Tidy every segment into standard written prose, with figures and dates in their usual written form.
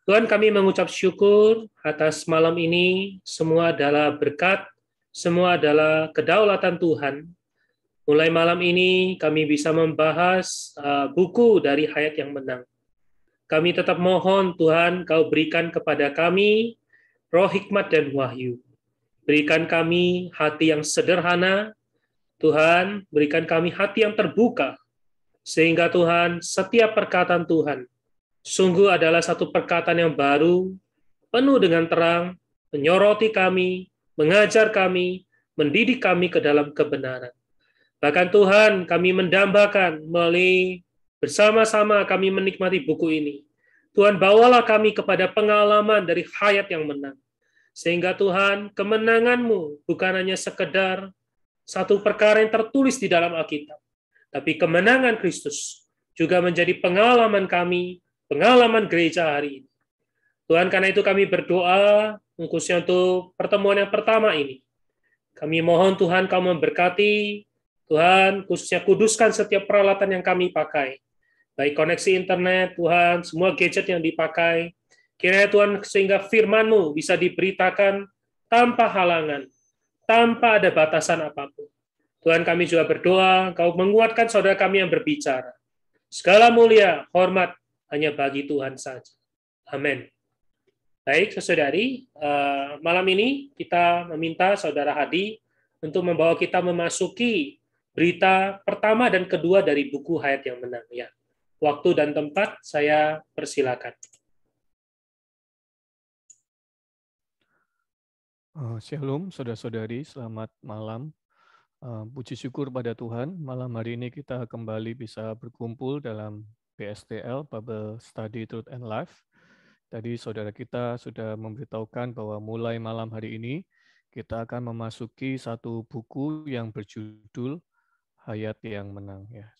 Tuhan, kami mengucap syukur atas malam ini, semua adalah berkat, semua adalah kedaulatan Tuhan. Mulai malam ini kami bisa membahas buku dari Hayat yang Menang. Kami tetap mohon Tuhan, Kau berikan kepada kami roh hikmat dan wahyu. Berikan kami hati yang sederhana, Tuhan, berikan kami hati yang terbuka, sehingga Tuhan, setiap perkataan Tuhan, sungguh adalah satu perkataan yang baru, penuh dengan terang, menyoroti kami, mengajar kami, mendidik kami ke dalam kebenaran. Bahkan Tuhan, kami mendambakan melalui bersama-sama kami menikmati buku ini. Tuhan, bawalah kami kepada pengalaman dari hayat yang menang. Sehingga Tuhan, kemenangan-Mu bukan hanya sekedar satu perkara yang tertulis di dalam Alkitab, tapi kemenangan Kristus juga menjadi pengalaman kami, pengalaman gereja hari ini. Tuhan, karena itu kami berdoa, khususnya untuk pertemuan yang pertama ini. Kami mohon Tuhan, Kau memberkati, Tuhan, khususnya kuduskan setiap peralatan yang kami pakai. Baik koneksi internet, Tuhan, semua gadget yang dipakai. Kiranya Tuhan, sehingga firman-Mu bisa diberitakan tanpa halangan, tanpa ada batasan apapun. Tuhan, kami juga berdoa, Kau menguatkan saudara kami yang berbicara. Segala mulia, hormat, hanya bagi Tuhan saja. Amin. Baik, saudari, malam ini kita meminta saudara Hadi untuk membawa kita memasuki berita pertama dan kedua dari buku Hayat yang Menang. Ya, waktu dan tempat saya persilakan. Shalom, saudara-saudari, selamat malam. Puji syukur pada Tuhan, malam hari ini kita kembali bisa berkumpul dalam BSTL, Bible Study Truth and Life. Tadi saudara kita sudah memberitahukan bahwa mulai malam hari ini kita akan memasuki satu buku yang berjudul Hayat yang Menang. Ya,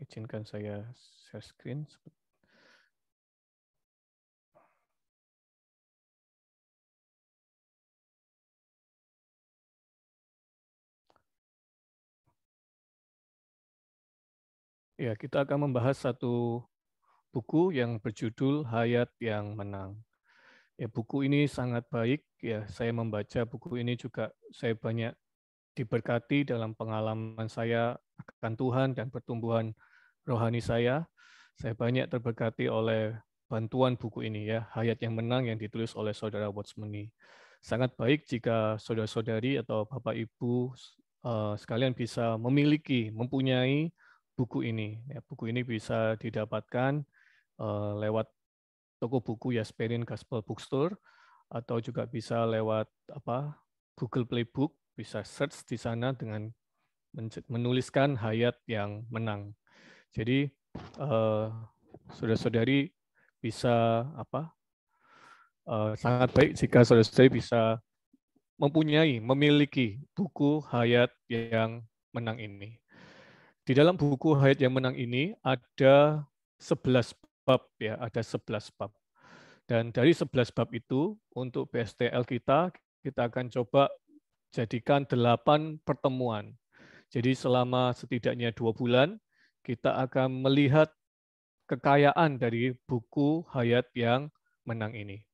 izinkan saya share screen. Ya, kita akan membahas satu buku yang berjudul Hayat yang Menang. Ya, buku ini sangat baik. Ya, saya membaca buku ini juga saya banyak diberkati dalam pengalaman saya akan Tuhan dan pertumbuhan rohani saya. Saya banyak terberkati oleh bantuan buku ini ya, Hayat yang Menang yang ditulis oleh saudara Watchmeni. Sangat baik jika saudara-saudari atau Bapak Ibu sekalian bisa mempunyai buku ini. Ya, buku ini bisa didapatkan lewat toko buku Yasmerin Gospel Bookstore atau juga bisa lewat Google Playbook, bisa search di sana dengan menuliskan Hayat yang Menang. Jadi saudara-saudari bisa sangat baik jika saudara-saudari bisa memiliki buku Hayat yang Menang ini. Di dalam buku Hayat yang Menang ini ada 11 bab ya, ada 11 bab. Dan dari 11 bab itu untuk BSTL kita akan coba jadikan 8 pertemuan. Jadi selama setidaknya 2 bulan kita akan melihat kekayaan dari buku Hayat yang Menang ini.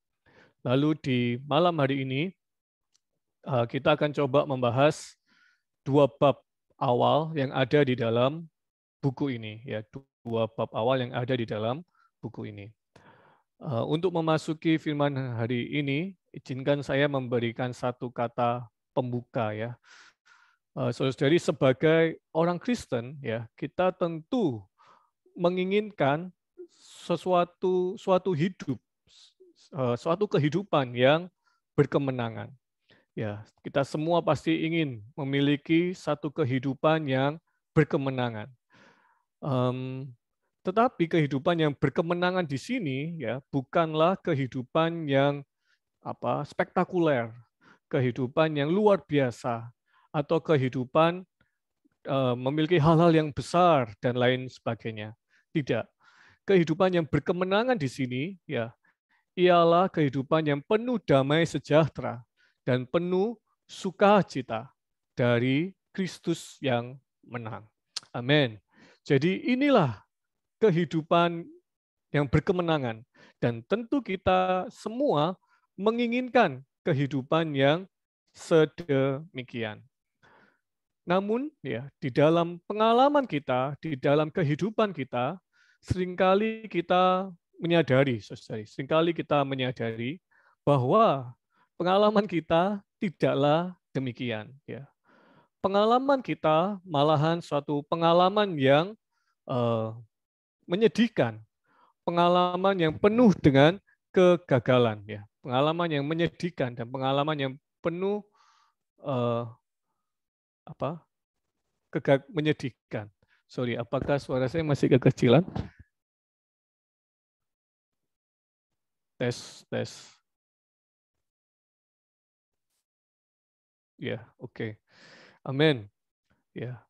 Lalu di malam hari ini kita akan coba membahas 2 bab awal yang ada di dalam buku ini, ya, 2 bab awal yang ada di dalam buku ini. Untuk memasuki firman hari ini, izinkan saya memberikan satu kata pembuka ya. Saudara-saudari, sebagai orang Kristen ya, kita tentu menginginkan suatu hidup, suatu kehidupan yang berkemenangan. Ya, kita semua pasti ingin memiliki satu kehidupan yang berkemenangan. Tetapi kehidupan yang berkemenangan di sini ya bukanlah kehidupan yang spektakuler, kehidupan yang luar biasa, atau kehidupan memiliki hal-hal yang besar dan lain sebagainya. Tidak. Kehidupan yang berkemenangan di sini ya ialah kehidupan yang penuh damai sejahtera dan penuh sukacita dari Kristus yang menang. Amin. Jadi inilah kehidupan yang berkemenangan. Dan tentu kita semua menginginkan kehidupan yang sedemikian. Namun ya di dalam pengalaman kita, di dalam kehidupan kita, seringkali kita menyadari, saudari, seringkali kita menyadari bahwa pengalaman kita tidaklah demikian. Ya. Pengalaman kita malahan suatu pengalaman yang menyedihkan, pengalaman yang penuh dengan kegagalan, ya, pengalaman yang menyedihkan dan pengalaman yang penuh menyedihkan. Sorry, apakah suara saya masih kekecilan? Tes, tes. Ya, oke. Amin. Ya.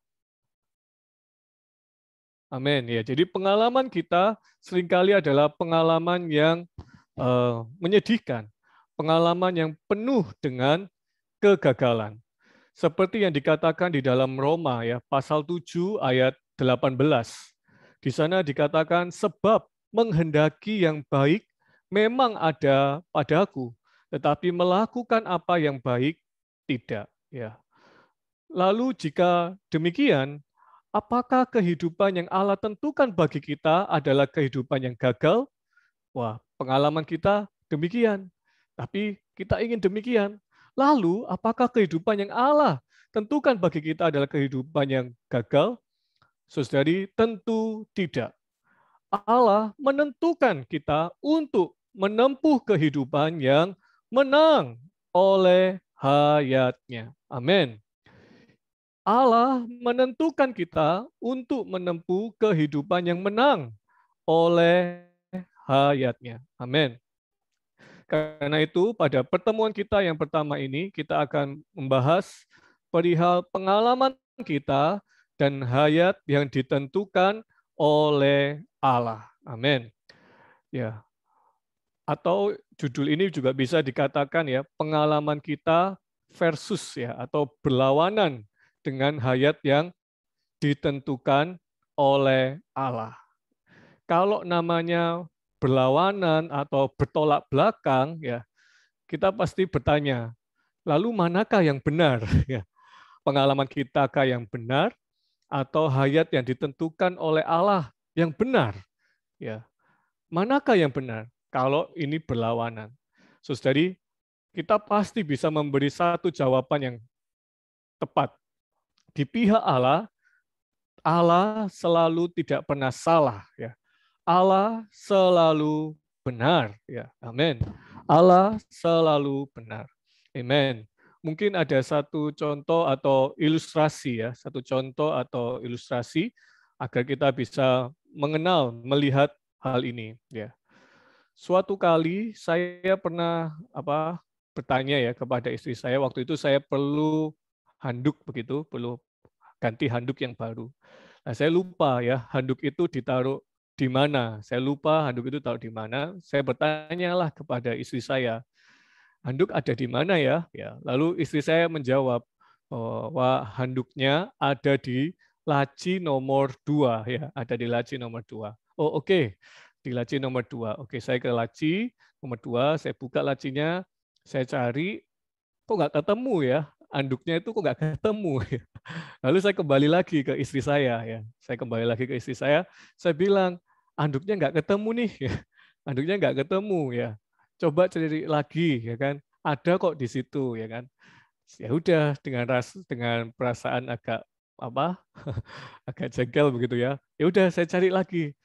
Amin. Ya, jadi pengalaman kita seringkali adalah pengalaman yang menyedihkan, pengalaman yang penuh dengan kegagalan. Seperti yang dikatakan di dalam Roma ya, pasal 7 ayat 18. Di sana dikatakan sebab menghendaki yang baik memang ada padaku, tetapi melakukan apa yang baik tidak, ya. Lalu jika demikian, apakah kehidupan yang Allah tentukan bagi kita adalah kehidupan yang gagal? Wah, pengalaman kita demikian. Tapi kita ingin demikian. Lalu, apakah kehidupan yang Allah tentukan bagi kita adalah kehidupan yang gagal? Saudari, tentu tidak. Allah menentukan kita untuk menempuh kehidupan yang menang oleh hayatnya. Amin. Allah menentukan kita untuk menempuh kehidupan yang menang oleh hayatnya. Amin. Karena itu, pada pertemuan kita yang pertama ini, kita akan membahas perihal pengalaman kita dan hayat yang ditentukan oleh Allah. Amin. Ya. Atau judul ini juga bisa dikatakan ya, pengalaman kita versus ya, atau berlawanan dengan hayat yang ditentukan oleh Allah. Kalau namanya berlawanan atau bertolak belakang, ya kita pasti bertanya, lalu manakah yang benar? Pengalaman kitakah yang benar atau hayat yang ditentukan oleh Allah yang benar? Ya, manakah yang benar? Kalau ini berlawanan, saudari, kita pasti bisa memberi satu jawaban yang tepat. Di pihak Allah, Allah selalu tidak pernah salah. Ya. Allah selalu benar. Ya, amin. Allah selalu benar. Amin. Mungkin ada satu contoh atau ilustrasi ya, satu contoh atau ilustrasi agar kita bisa mengenal, melihat hal ini. Ya. Suatu kali saya pernah bertanya ya kepada istri saya. Waktu itu saya perlu handuk begitu, perlu ganti handuk yang baru. Nah, saya lupa ya handuk itu ditaruh di mana. Saya lupa handuk itu taruh di mana. Saya bertanyalah kepada istri saya, handuk ada di mana ya? Ya, lalu istri saya menjawab bahwa handuknya ada di laci nomor 2 ya, ada di laci nomor 2. Oh, oke. Di laci nomor 2. Oke, saya ke laci nomor 2, saya buka lacinya, saya cari, kok nggak ketemu ya? Anduknya itu kok nggak ketemu. Lalu saya kembali lagi ke istri saya. Ya. Saya kembali lagi ke istri saya bilang, anduknya nggak ketemu nih. Anduknya nggak ketemu. Ya. Coba cari lagi, ya kan? Ada kok di situ, ya kan? Ya udah dengan perasaan agak agak jengkel begitu ya. Ya udah saya cari lagi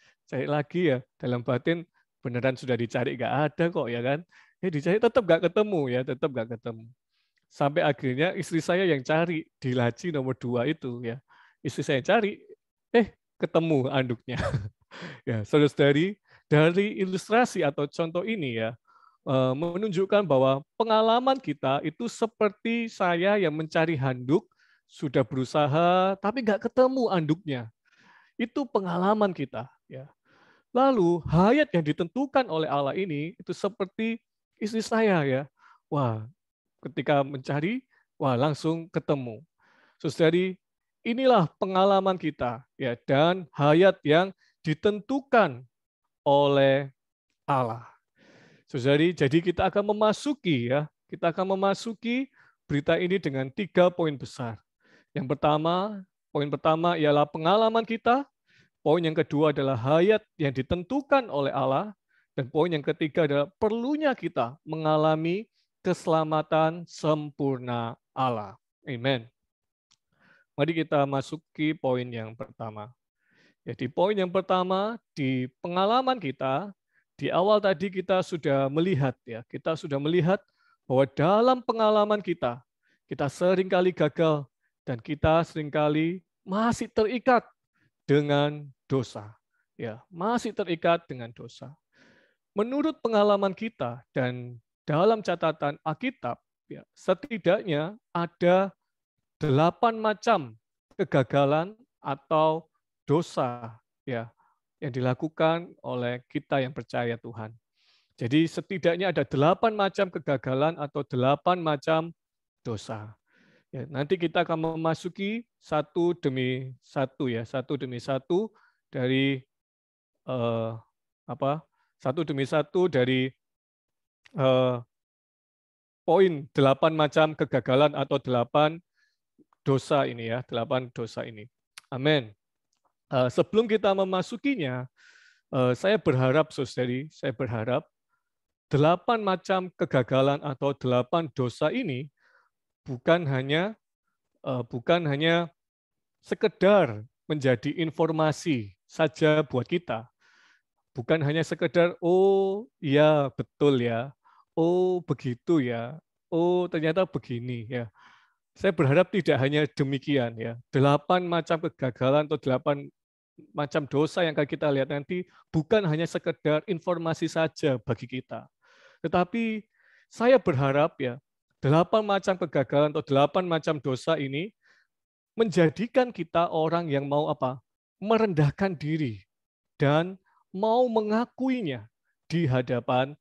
ya. Dalam batin beneran sudah dicari nggak ada kok, ya kan? Dicari tetap nggak ketemu ya, tetap nggak ketemu. Sampai akhirnya istri saya yang cari di laci nomor 2 itu ya. Istri saya cari, ketemu anduknya. Ya, saudara-saudari, dari ilustrasi atau contoh ini ya, menunjukkan bahwa pengalaman kita itu seperti saya yang mencari handuk, sudah berusaha tapi nggak ketemu anduknya. Itu pengalaman kita. Ya. Lalu hayat yang ditentukan oleh Allah ini itu seperti istri saya ya. Wah, ketika mencari, wah langsung ketemu. Saudari, inilah pengalaman kita ya, dan hayat yang ditentukan oleh Allah. Saudari, jadi kita akan memasuki berita ini dengan 3 poin besar. Poin pertama ialah pengalaman kita, poin yang kedua adalah hayat yang ditentukan oleh Allah, dan poin yang ketiga adalah perlunya kita mengalami keselamatan sempurna Allah. Amen. Mari kita masuki poin yang pertama. Jadi poin yang pertama, di pengalaman kita, di awal tadi kita sudah melihat bahwa dalam pengalaman kita seringkali gagal dan kita seringkali masih terikat dengan dosa. Ya, masih terikat dengan dosa. Menurut pengalaman kita dan dalam catatan Alkitab, ya, setidaknya ada 8 macam kegagalan atau dosa, ya, yang dilakukan oleh kita yang percaya Tuhan. Jadi setidaknya ada 8 macam kegagalan atau 8 macam dosa. Ya, nanti kita akan memasuki satu demi satu dari satu demi satu dari poin 8 macam kegagalan atau 8 dosa ini ya, 8 dosa ini. Amin. Sebelum kita memasukinya, saya berharap, saudari, 8 macam kegagalan atau 8 dosa ini bukan hanya sekedar menjadi informasi saja buat kita. Bukan hanya sekedar, oh ya betul ya, oh begitu ya, oh ternyata begini ya. Saya berharap tidak hanya demikian ya. 8 macam kegagalan atau 8 macam dosa yang akan kita lihat nanti bukan hanya sekedar informasi saja bagi kita. Tetapi saya berharap ya 8 macam kegagalan atau 8 macam dosa ini menjadikan kita orang yang mau merendahkan diri dan mau mengakuinya di hadapan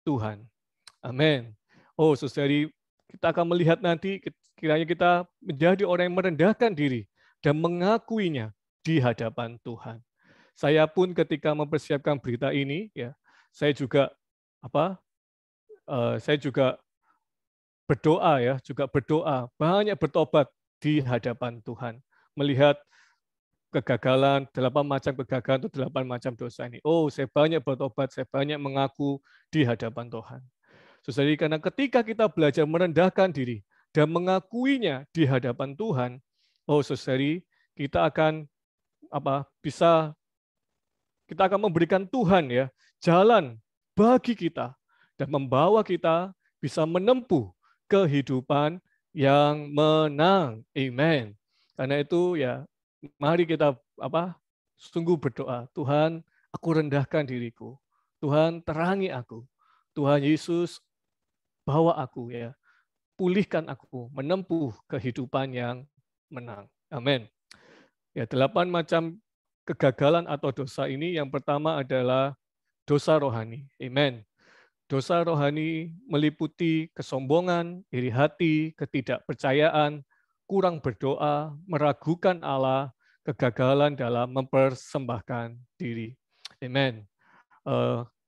Tuhan. Amin. Oh, saudari, kita akan melihat nanti kiranya kita menjadi orang yang merendahkan diri dan mengakuinya di hadapan Tuhan. Saya pun ketika mempersiapkan berita ini, ya, saya juga berdoa, banyak bertobat di hadapan Tuhan, melihat kegagalan, 8 macam kegagalan atau 8 macam dosa ini. Oh, saya banyak bertobat, saya banyak mengaku di hadapan Tuhan. Saudari, karena ketika kita belajar merendahkan diri dan mengakuinya di hadapan Tuhan, oh saudari, kita akan kita akan memberikan Tuhan ya jalan bagi kita dan membawa kita bisa menempuh kehidupan yang menang. Amen. Karena itu ya mari kita sungguh berdoa, Tuhan, aku rendahkan diriku. Tuhan, terangi aku. Tuhan Yesus, bawa aku ya. Pulihkan aku menempuh kehidupan yang menang. Amin. Ya, 8 macam kegagalan atau dosa ini, yang pertama adalah dosa rohani. Amen. Dosa rohani meliputi kesombongan, iri hati, ketidakpercayaan, kurang berdoa, meragukan Allah, kegagalan dalam mempersembahkan diri. Amen.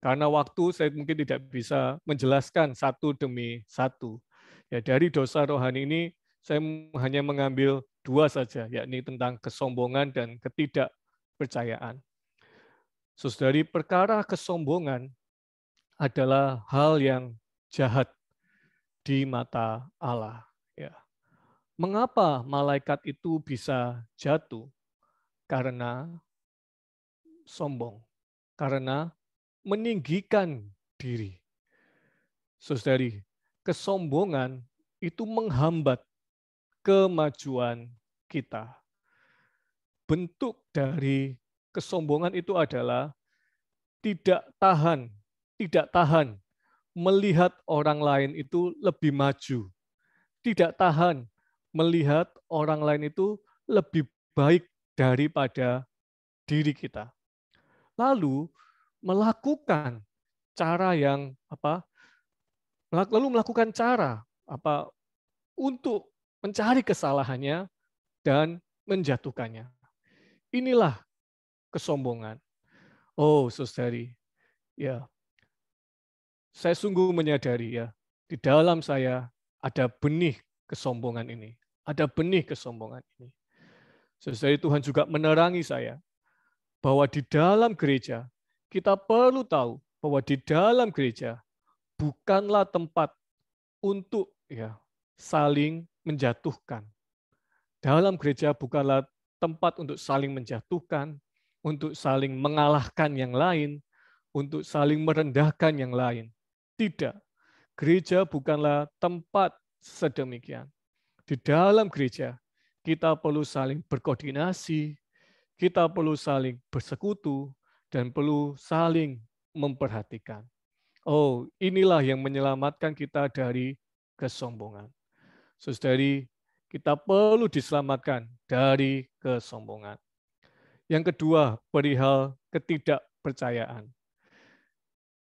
Karena waktu saya mungkin tidak bisa menjelaskan satu demi satu. Ya, dari dosa rohani ini saya hanya mengambil 2 saja, yakni tentang kesombongan dan ketidakpercayaan. Saudari, perkara kesombongan adalah hal yang jahat di mata Allah. Ya. Mengapa malaikat itu bisa jatuh? Karena sombong, karena meninggikan diri. Saudari, kesombongan itu menghambat kemajuan kita. Bentuk dari kesombongan itu adalah tidak tahan melihat orang lain itu lebih maju. Tidak tahan melihat orang lain itu lebih baik daripada diri kita. Lalu melakukan cara untuk mencari kesalahannya dan menjatuhkannya. Inilah kesombongan. Oh, saudari, ya, saya sungguh menyadari ya, di dalam saya ada benih kesombongan ini. Ada benih kesombongan ini. Sesuai Tuhan juga menerangi saya bahwa di dalam gereja kita perlu tahu bahwa di dalam gereja bukanlah tempat untuk ya saling menjatuhkan. Dalam gereja bukanlah tempat untuk saling menjatuhkan, untuk saling mengalahkan yang lain, untuk saling merendahkan yang lain. Tidak. Gereja bukanlah tempat sedemikian. Di dalam gereja, kita perlu saling berkoordinasi, kita perlu saling bersekutu, dan perlu saling memperhatikan. Oh, inilah yang menyelamatkan kita dari kesombongan. Saudari, kita perlu diselamatkan dari kesombongan. Yang kedua, perihal ketidakpercayaan.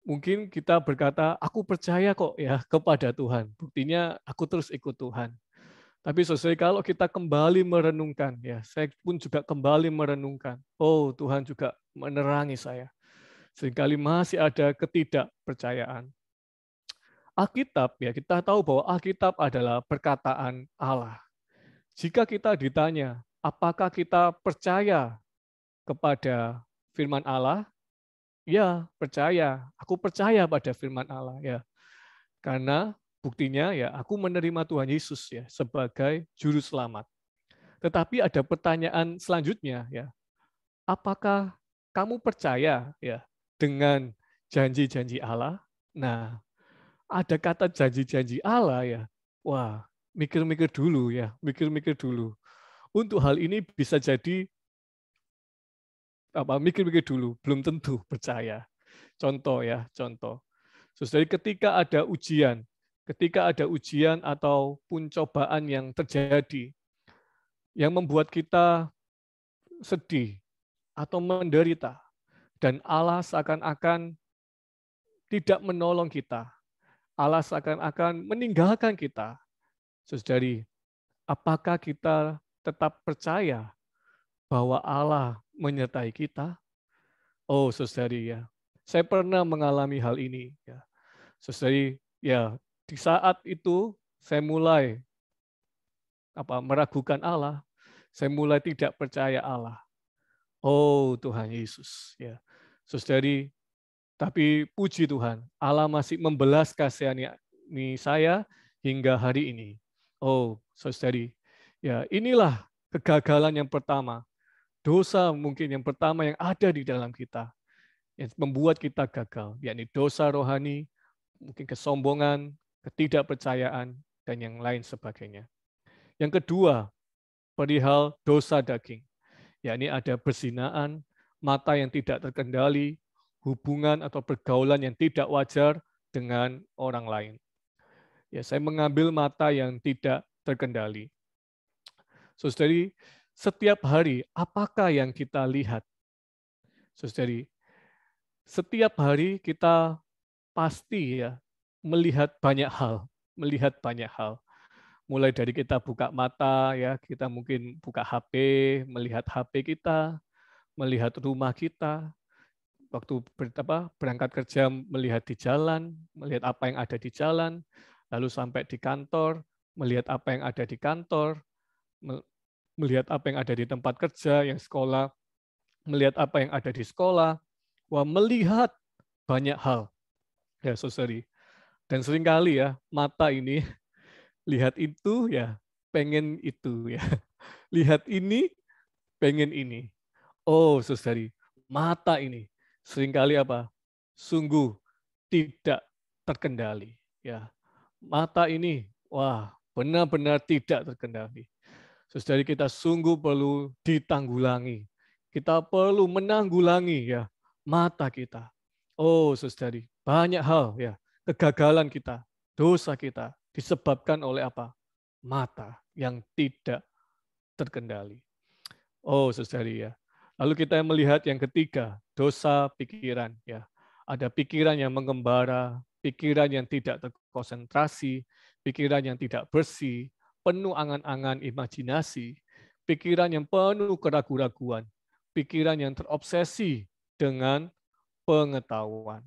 Mungkin kita berkata, aku percaya kok ya kepada Tuhan. Buktinya aku terus ikut Tuhan. Tapi sesuai kalau kita kembali merenungkan, ya saya pun juga kembali merenungkan. Oh, Tuhan juga menerangi saya. Seringkali masih ada ketidakpercayaan. Alkitab, ya kita tahu bahwa Alkitab adalah perkataan Allah. Jika kita ditanya, apakah kita percaya kepada firman Allah? Ya, percaya. Aku percaya pada firman Allah ya. Karena buktinya ya aku menerima Tuhan Yesus ya sebagai juru selamat. Tetapi ada pertanyaan selanjutnya ya. Apakah kamu percaya ya dengan janji-janji Allah? Nah, ada kata janji-janji Allah ya. Wah, mikir-mikir dulu ya, mikir-mikir dulu. Untuk hal ini bisa jadi mikir-mikir dulu, belum tentu percaya. Contoh ya, contoh. Jadi ketika ada ujian ataupun cobaan yang terjadi, yang membuat kita sedih atau menderita, dan Allah seakan-akan tidak menolong kita, Allah seakan-akan meninggalkan kita. Saudari, apakah kita tetap percaya bahwa Allah menyertai kita? Oh, saudari ya, saya pernah mengalami hal ini. Ya. Saudari, ya di saat itu saya mulai meragukan Allah, saya mulai tidak percaya Allah. Oh Tuhan Yesus, ya, saudari. Tapi puji Tuhan, Allah masih membelas kasihani saya hingga hari ini. Oh saudari, ya inilah kegagalan yang pertama. Dosa mungkin yang pertama yang ada di dalam kita, yang membuat kita gagal, yakni dosa rohani, mungkin kesombongan, ketidakpercayaan, dan yang lain sebagainya. Yang kedua, perihal dosa daging, yakni ada perzinaan, mata yang tidak terkendali, hubungan atau pergaulan yang tidak wajar dengan orang lain. Ya, saya mengambil mata yang tidak terkendali. Saudari, setiap hari apakah yang kita lihat? Saudari, setiap hari kita pasti ya melihat banyak hal, Mulai dari kita buka mata ya, kita mungkin buka HP, melihat HP kita, melihat rumah kita, waktu berangkat kerja melihat di jalan, melihat apa yang ada di jalan, lalu sampai di kantor, melihat apa yang ada di kantor, melihat apa yang ada di tempat kerja, yang sekolah, melihat apa yang ada di sekolah. Wah, melihat banyak hal. Ya, saudari. Dan seringkali ya, mata ini lihat itu ya, pengen itu ya. Lihat ini, pengen ini. Oh, saudari, mata ini seringkali sungguh tidak terkendali. Ya, mata ini, wah, benar-benar tidak terkendali. Saudari, kita sungguh perlu ditanggulangi. Kita perlu menanggulangi ya mata kita. Oh, saudari, banyak hal ya kegagalan kita, dosa kita disebabkan oleh mata yang tidak terkendali. Oh, saudari ya. Lalu kita melihat yang ketiga, dosa pikiran ya. Ada pikiran yang mengembara, pikiran yang tidak terkonsentrasi, pikiran yang tidak bersih, penuh angan-angan imajinasi, pikiran yang penuh keraguan-raguan, pikiran yang terobsesi dengan pengetahuan.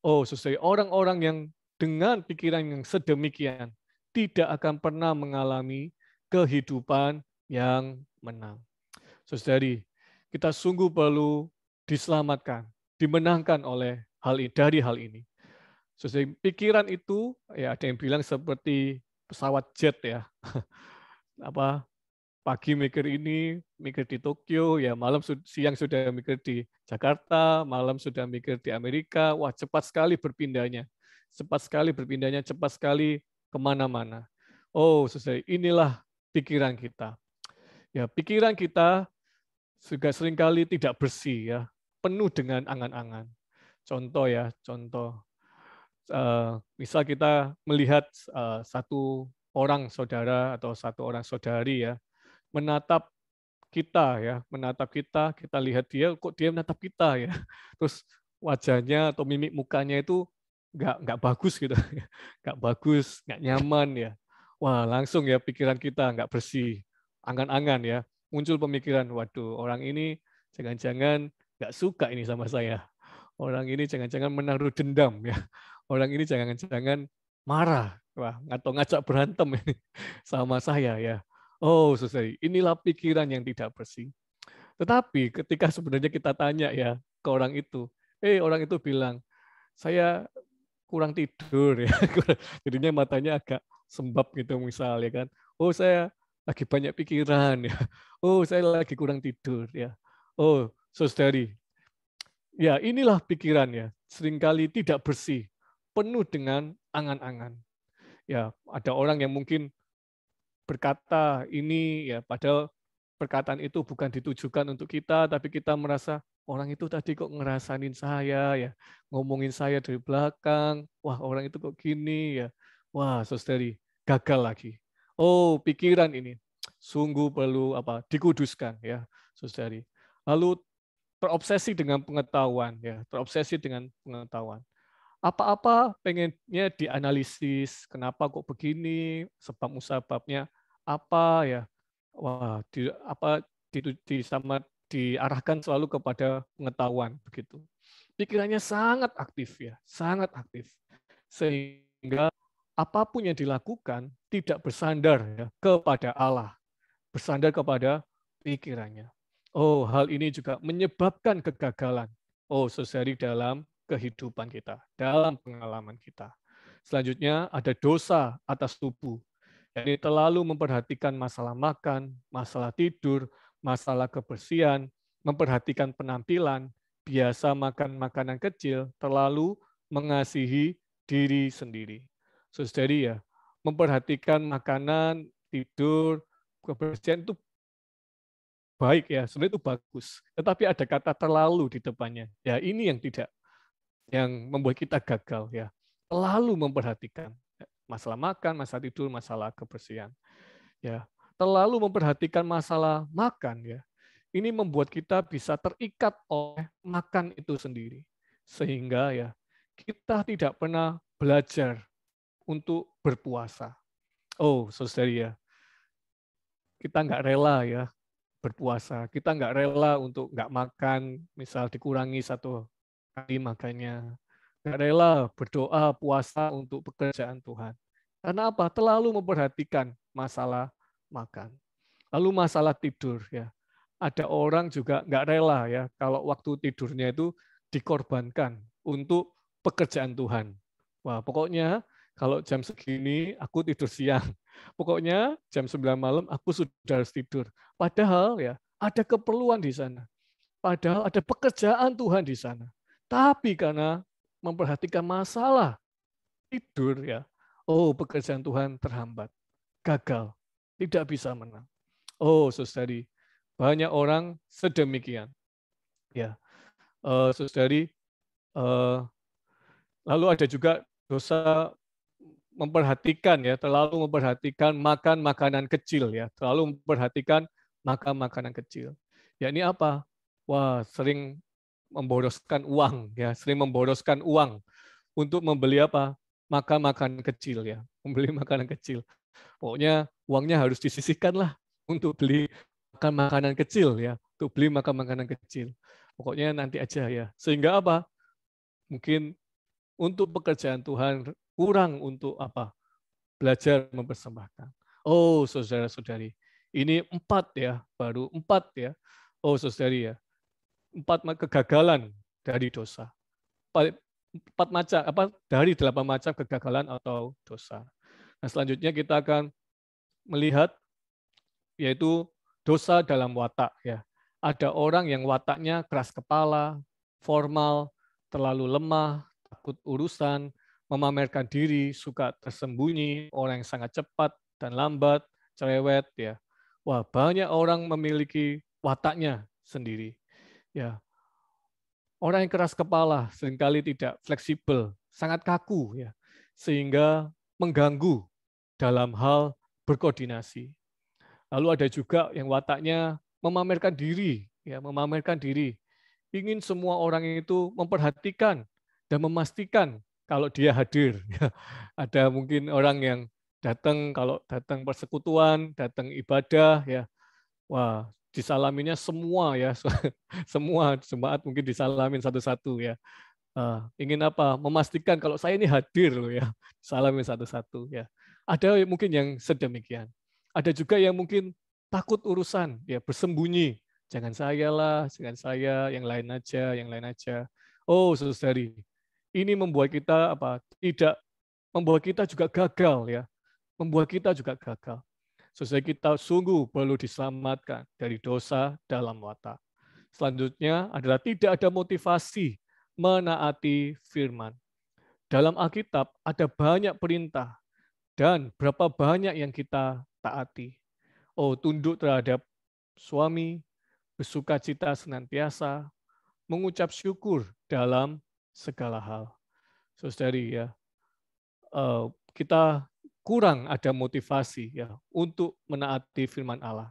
Oh, saudari, orang-orang yang dengan pikiran yang sedemikian tidak akan pernah mengalami kehidupan yang menang. Saudari, kita sungguh perlu diselamatkan, dimenangkan oleh dari hal ini. Saudari, pikiran itu ya ada yang bilang seperti pesawat jet ya. Apa pagi mikir ini, mikir di Tokyo, ya malam siang sudah mikir di Jakarta, malam sudah mikir di Amerika. Wah, cepat sekali berpindahnya. Cepat sekali berpindahnya, cepat sekali kemana-mana. Oh, saudara, inilah pikiran kita. Ya, pikiran kita juga seringkali tidak bersih ya, penuh dengan angan-angan. Contoh ya, contoh. Misal kita melihat satu orang saudara atau satu orang saudari ya, menatap kita ya, menatap kita lihat dia, kok dia menatap kita ya. Terus wajahnya atau mimik mukanya itu nggak bagus gitu, nggak bagus, nggak nyaman ya. Wah, langsung ya pikiran kita nggak bersih, angan-angan ya. Muncul pemikiran, waduh, orang ini jangan-jangan nggak suka ini sama saya. Orang ini jangan-jangan menaruh dendam ya. Orang ini jangan-jangan marah, wah, atau ngajak berantem ini sama saya ya. Oh, saudari, inilah pikiran yang tidak bersih. Tetapi ketika sebenarnya kita tanya ya ke orang itu, orang itu bilang, saya kurang tidur ya. Jadinya matanya agak sembab gitu misalnya kan. Oh, saya lagi banyak pikiran ya. Oh, saya lagi kurang tidur ya. Oh, saudari, ya inilah pikirannya. Seringkali tidak bersih, penuh dengan angan-angan. Ya, ada orang yang mungkin berkata ini ya padahal perkataan itu bukan ditujukan untuk kita, tapi kita merasa orang itu tadi kok ngerasain saya ya, ngomongin saya dari belakang, wah orang itu kok gini ya, wah saudari gagal lagi. Oh, pikiran ini sungguh perlu dikuduskan ya saudari. Lalu terobsesi dengan pengetahuan ya, terobsesi dengan pengetahuan. Apa-apa pengennya dianalisis, kenapa kok begini, sebab musababnya apa ya. Wah, diarahkan selalu kepada pengetahuan begitu. Pikirannya sangat aktif ya, sangat aktif. Sehingga apapun yang dilakukan tidak bersandar ya kepada Allah, bersandar kepada pikirannya. Oh, hal ini juga menyebabkan kegagalan. Oh, saudari, dalam kehidupan kita, dalam pengalaman kita. Selanjutnya ada dosa atas tubuh. Jadi terlalu memperhatikan masalah makan, masalah tidur, masalah kebersihan, memperhatikan penampilan, biasa makan makanan kecil, terlalu mengasihi diri sendiri. Saudari ya, memperhatikan makanan, tidur, kebersihan itu baik ya, sebenarnya itu bagus. Tetapi ada kata terlalu di depannya. Ya ini yang tidak, yang membuat kita gagal ya. Terlalu memperhatikan masalah makan, masalah tidur, masalah kebersihan. Ya, terlalu memperhatikan masalah makan ya. Ini membuat kita bisa terikat oleh makan itu sendiri. Sehingga ya kita tidak pernah belajar untuk berpuasa. Oh, saudari ya, kita nggak rela ya berpuasa. Kita nggak rela untuk nggak makan, misal dikurangi 1 kali makannya. Nggak rela berdoa puasa untuk pekerjaan Tuhan. Karena apa? Terlalu memperhatikan masalah makan. Lalu masalah tidur ya. Ada orang juga nggak rela ya kalau waktu tidurnya itu dikorbankan untuk pekerjaan Tuhan. Wah, pokoknya kalau jam segini aku tidur siang. Pokoknya jam 9 malam aku sudah harus tidur. Padahal ya ada keperluan di sana. Padahal ada pekerjaan Tuhan di sana. Tapi karena memperhatikan masalah tidur ya, oh pekerjaan Tuhan terhambat, gagal, tidak bisa menang. Oh saudari, banyak orang sedemikian. Ya, saudari, lalu ada juga dosa memperhatikan ya, terlalu memperhatikan makan makanan kecil ya, terlalu memperhatikan makan makanan kecil. Ya ini apa? Wah, sering memboroskan uang ya, sering memboroskan uang untuk membeli apa? Makan makanan kecil ya, membeli makanan kecil. Pokoknya uangnya harus disisihkan lah untuk beli makan makanan kecil ya, untuk beli makan makanan kecil. Pokoknya nanti aja ya. Sehingga apa? Mungkin untuk pekerjaan Tuhan, kurang untuk apa? Belajar mempersembahkan. Oh, saudara-saudari, ini 4 ya, baru 4 ya. Oh, saudari ya, 4 kegagalan dari dosa. 4 macam apa dari 8 macam kegagalan atau dosa. Nah, selanjutnya kita akan melihat yaitu dosa dalam watak ya. Ada orang yang wataknya keras kepala, formal, terlalu lemah, takut urusan, memamerkan diri, suka tersembunyi, orang yang sangat cepat dan lambat, cerewet ya. Wah, banyak orang memiliki wataknya sendiri. Ya, orang yang keras kepala seringkali tidak fleksibel, sangat kaku ya, sehingga mengganggu dalam hal berkoordinasi. Lalu ada juga yang wataknya memamerkan diri, ya, memamerkan diri. Ingin semua orang itu memperhatikan dan memastikan kalau dia hadir. Ada mungkin orang yang datang kalau datang persekutuan, datang ibadah, ya, wah disalaminnya semua ya, semua jemaat mungkin disalamin satu-satu ya. Ingin apa? Memastikan kalau saya ini hadir loh ya, salamin satu-satu ya. Ada mungkin yang sedemikian. Ada juga yang mungkin takut urusan, ya bersembunyi. Jangan saya lah, jangan saya, yang lain aja, yang lain aja. Oh, saudari, ini membuat kita apa? Tidak membuat kita juga gagal ya, membuat kita juga gagal. Saudara kita sungguh perlu diselamatkan dari dosa dalam watak. Selanjutnya adalah tidak ada motivasi menaati firman. Dalam Alkitab ada banyak perintah dan berapa banyak yang kita taati. Oh, tunduk terhadap suami, bersukacita senantiasa, mengucap syukur dalam segala hal. Saudari ya, kita kurang ada motivasi ya untuk menaati firman Allah.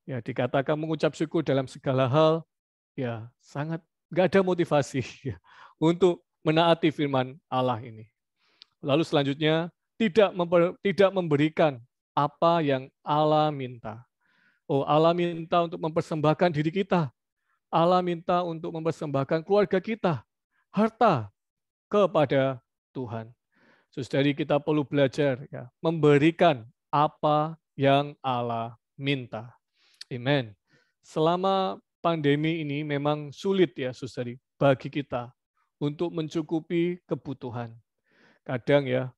Ya, dikatakan mengucap syukur dalam segala hal, ya sangat nggak ada motivasi ya, untuk menaati firman Allah ini. Lalu selanjutnya tidak memberikan apa yang Allah minta. Oh, Allah minta untuk mempersembahkan diri kita. Allah minta untuk mempersembahkan keluarga kita, harta kepada Tuhan. Saudari kita perlu belajar ya, memberikan apa yang Allah minta. Amen. Selama pandemi ini memang sulit ya, saudari, bagi kita untuk mencukupi kebutuhan. Kadang ya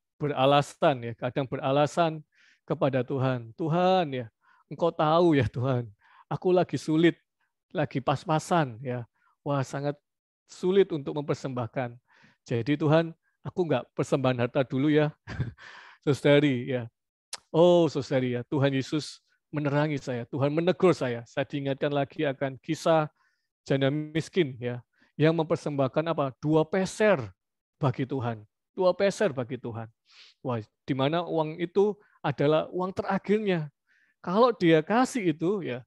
kadang beralasan kepada Tuhan. Tuhan ya, Engkau tahu ya Tuhan, aku lagi sulit, lagi pas-pasan ya. Wah, sangat sulit untuk mempersembahkan. Jadi Tuhan, aku nggak persembahan harta dulu ya. Saudari ya. Oh, saudari ya, Tuhan Yesus menerangi saya, Tuhan menegur saya. Saya diingatkan lagi akan kisah janda miskin ya, yang mempersembahkan apa? 2 peser bagi Tuhan. 2 peser bagi Tuhan. Wah, di mana uang itu adalah uang terakhirnya. Kalau dia kasih itu ya,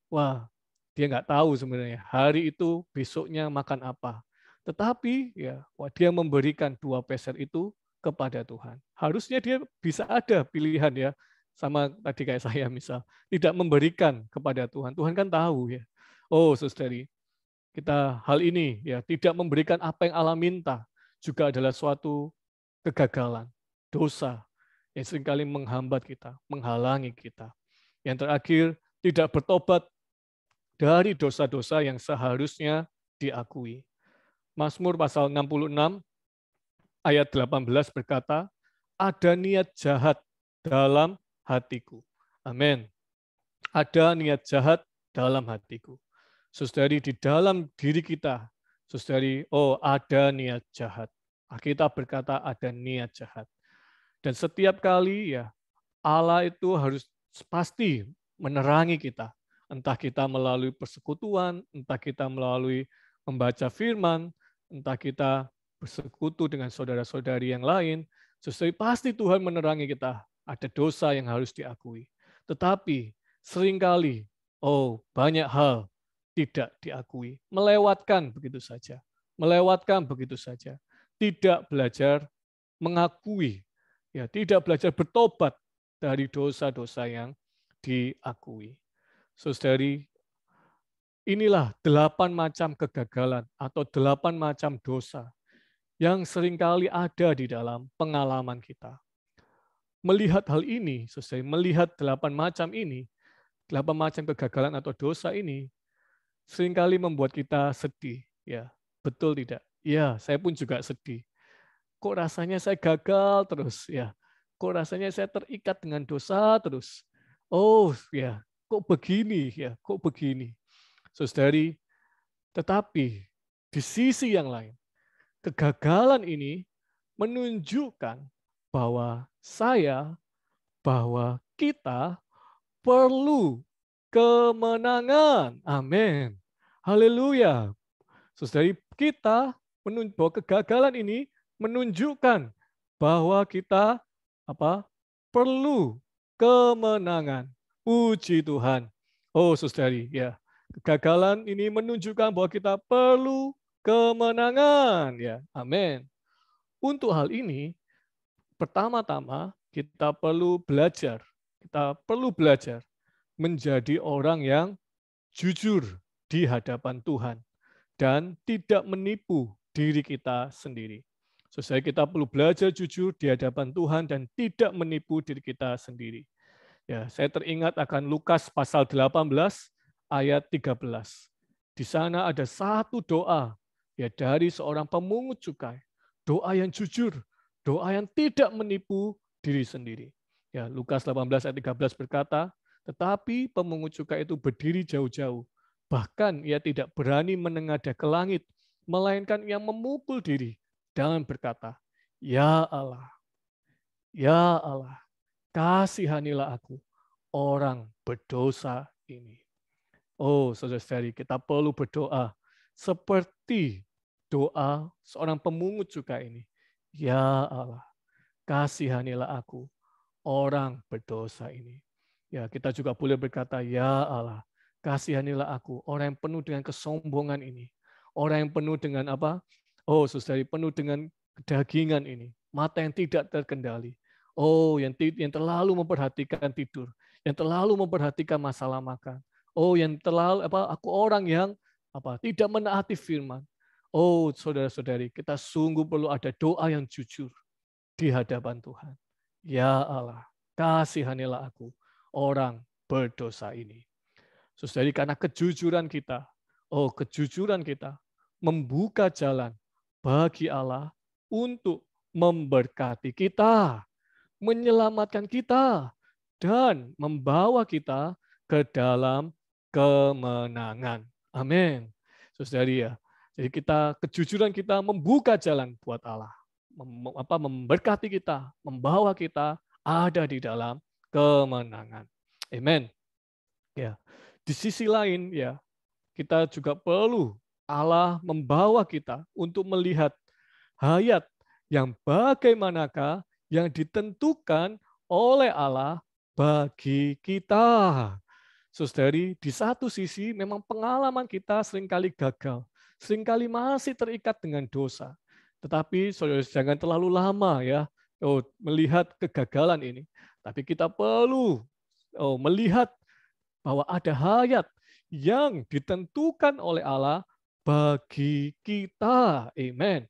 wah, dia nggak tahu sebenarnya hari itu besoknya makan apa. Tetapi ya, wah, dia memberikan 2 peser itu kepada Tuhan. Harusnya dia bisa ada pilihan ya, sama tadi kayak saya misal, tidak memberikan kepada Tuhan. Tuhan kan tahu ya. Oh, saudari, kita hal ini ya tidak memberikan apa yang Allah minta juga adalah suatu kegagalan, dosa yang seringkali menghambat kita, menghalangi kita. Yang terakhir, tidak bertobat dari dosa-dosa yang seharusnya diakui. Mazmur pasal 66 ayat 18 berkata, ada niat jahat dalam hatiku. Amin. Ada niat jahat dalam hatiku. Saudari, di dalam diri kita, saudari, oh ada niat jahat. Alkitab berkata ada niat jahat. Dan setiap kali ya Allah itu harus pasti menerangi kita. Entah kita melalui persekutuan, entah kita melalui membaca firman, entah kita bersekutu dengan saudara-saudari yang lain, sesuai pasti Tuhan menerangi kita. Ada dosa yang harus diakui. Tetapi seringkali, oh banyak hal tidak diakui. Melewatkan begitu saja. Melewatkan begitu saja. Tidak belajar mengakui, ya, tidak belajar bertobat dari dosa-dosa yang diakui. Saudari, inilah 8 macam kegagalan atau 8 macam dosa yang seringkali ada di dalam pengalaman kita. Melihat hal ini, sesuai melihat 8 macam ini, 8 macam kegagalan atau dosa ini, seringkali membuat kita sedih. Ya, betul tidak? Ya, saya pun juga sedih. Kok rasanya saya gagal terus? Ya, kok rasanya saya terikat dengan dosa terus? Oh, ya, kok begini? Ya, kok begini? Saudari, tetapi di sisi yang lain, kegagalan ini menunjukkan bahwa bahwa kita perlu kemenangan. Amin. Haleluya. Saudari, kita bahwa kegagalan ini menunjukkan bahwa kita perlu kemenangan. Puji Tuhan. Oh, saudari, ya. Kegagalan ini menunjukkan bahwa kita perlu kemenangan, ya. Amin. Untuk hal ini, pertama-tama kita perlu belajar. Kita perlu belajar menjadi orang yang jujur di hadapan Tuhan dan tidak menipu diri kita sendiri. Saudara, kita perlu belajar jujur di hadapan Tuhan dan tidak menipu diri kita sendiri. Ya, saya teringat akan Lukas pasal 18 ayat 13. Di sana ada satu doa ya dari seorang pemungut cukai. Doa yang jujur, doa yang tidak menipu diri sendiri. Ya, Lukas 18 ayat 13 berkata, tetapi pemungut cukai itu berdiri jauh-jauh. Bahkan ia tidak berani menengadah ke langit, melainkan ia memukul diri dan berkata, Ya Allah, kasihanilah aku, orang berdosa ini. Oh, saudara-saudari, kita perlu berdoa seperti doa seorang pemungut cukai ini. Ya Allah, kasihanilah aku, orang berdosa ini. Ya, kita juga boleh berkata, Ya Allah, kasihanilah aku, orang yang penuh dengan kesombongan ini. Orang yang penuh dengan apa? Oh, saudari, penuh dengan kedagingan ini. Mata yang tidak terkendali. Oh, yang terlalu memperhatikan tidur. Yang terlalu memperhatikan masalah makan. Oh, yang terlalu aku orang yang tidak menaati firman. Oh, saudara-saudari, kita sungguh perlu ada doa yang jujur di hadapan Tuhan. Ya Allah, kasihanilah aku, orang berdosa ini. Saudari, karena kejujuran kita membuka jalan bagi Allah untuk memberkati kita, menyelamatkan kita, dan membawa kita ke dalam kemenangan. Amin. Saudari, ya. Jadi kejujuran kita membuka jalan buat Allah, memberkati kita, membawa kita ada di dalam kemenangan. Amin. Ya. Di sisi lain, ya, kita juga perlu Allah membawa kita untuk melihat hayat yang bagaimanakah yang ditentukan oleh Allah bagi kita. Saudari, di satu sisi memang pengalaman kita seringkali gagal, seringkali masih terikat dengan dosa. Tetapi saudara jangan terlalu lama ya melihat kegagalan ini. Tapi kita perlu melihat bahwa ada hayat yang ditentukan oleh Allah bagi kita. Amen.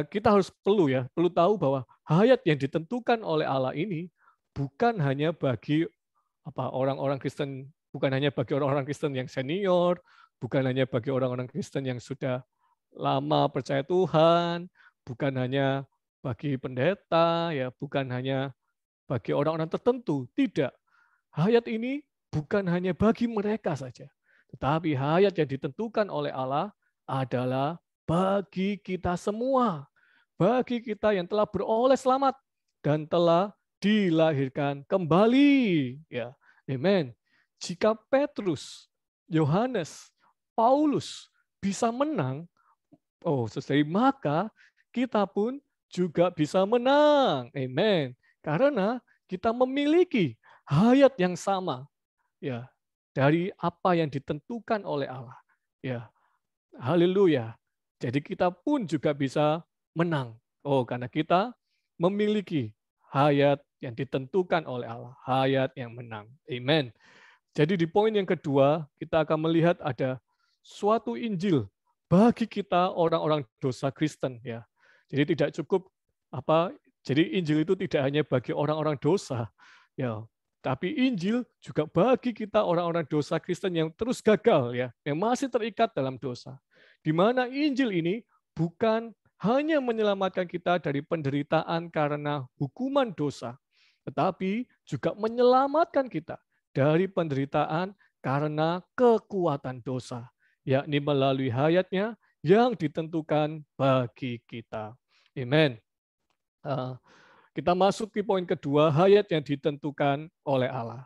Kita perlu tahu bahwa hayat yang ditentukan oleh Allah ini bukan hanya bagi orang-orang Kristen, bukan hanya bagi orang-orang Kristen yang senior, bukan hanya bagi orang-orang Kristen yang sudah lama percaya Tuhan, bukan hanya bagi pendeta, ya, bukan hanya bagi orang-orang tertentu. Tidak. Hayat ini bukan hanya bagi mereka saja, tetapi hayat yang ditentukan oleh Allah adalah bagi kita semua, bagi kita yang telah beroleh selamat dan telah dilahirkan kembali. Ya, amen. Jika Petrus, Yohanes, Paulus bisa menang, maka kita pun juga bisa menang. Amen. Karena kita memiliki hayat yang sama, ya, dari apa yang ditentukan oleh Allah. Ya, haleluya. Jadi kita pun juga bisa menang. Karena kita memiliki hayat yang ditentukan oleh Allah, hayat yang menang. Amen. Jadi di poin yang kedua, kita akan melihat ada suatu Injil bagi kita orang-orang dosa Kristen ya. Jadi tidak cukup jadi Injil itu tidak hanya bagi orang-orang dosa ya, tapi Injil juga bagi kita orang-orang dosa Kristen yang terus gagal ya, yang masih terikat dalam dosa. Di mana Injil ini bukan hanya menyelamatkan kita dari penderitaan karena hukuman dosa, tetapi juga menyelamatkan kita dari penderitaan karena kekuatan dosa, yakni melalui hayatnya yang ditentukan bagi kita. Amen. Kita masuk ke poin kedua, hayat yang ditentukan oleh Allah.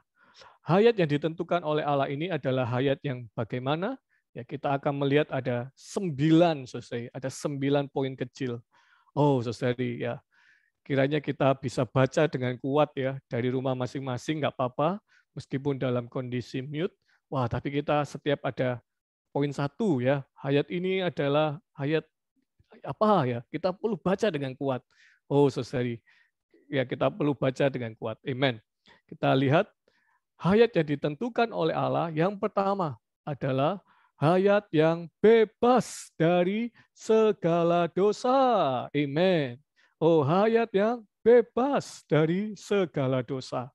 Hayat yang ditentukan oleh Allah ini adalah hayat yang bagaimana? Ya, kita akan melihat ada 9, saudara, ada 9 poin kecil. Oh, saudari, ya, kiranya kita bisa baca dengan kuat ya dari rumah masing-masing, nggak apa-apa, meskipun dalam kondisi mute. Wah, tapi kita setiap ada poin 1 ya. Hayat ini adalah hayat apa ya? Kita perlu baca dengan kuat. Oh, saudari, ya kita perlu baca dengan kuat. Amen. Kita lihat hayat yang ditentukan oleh Allah yang pertama adalah hayat yang bebas dari segala dosa. Amen. Oh, hayat yang bebas dari segala dosa.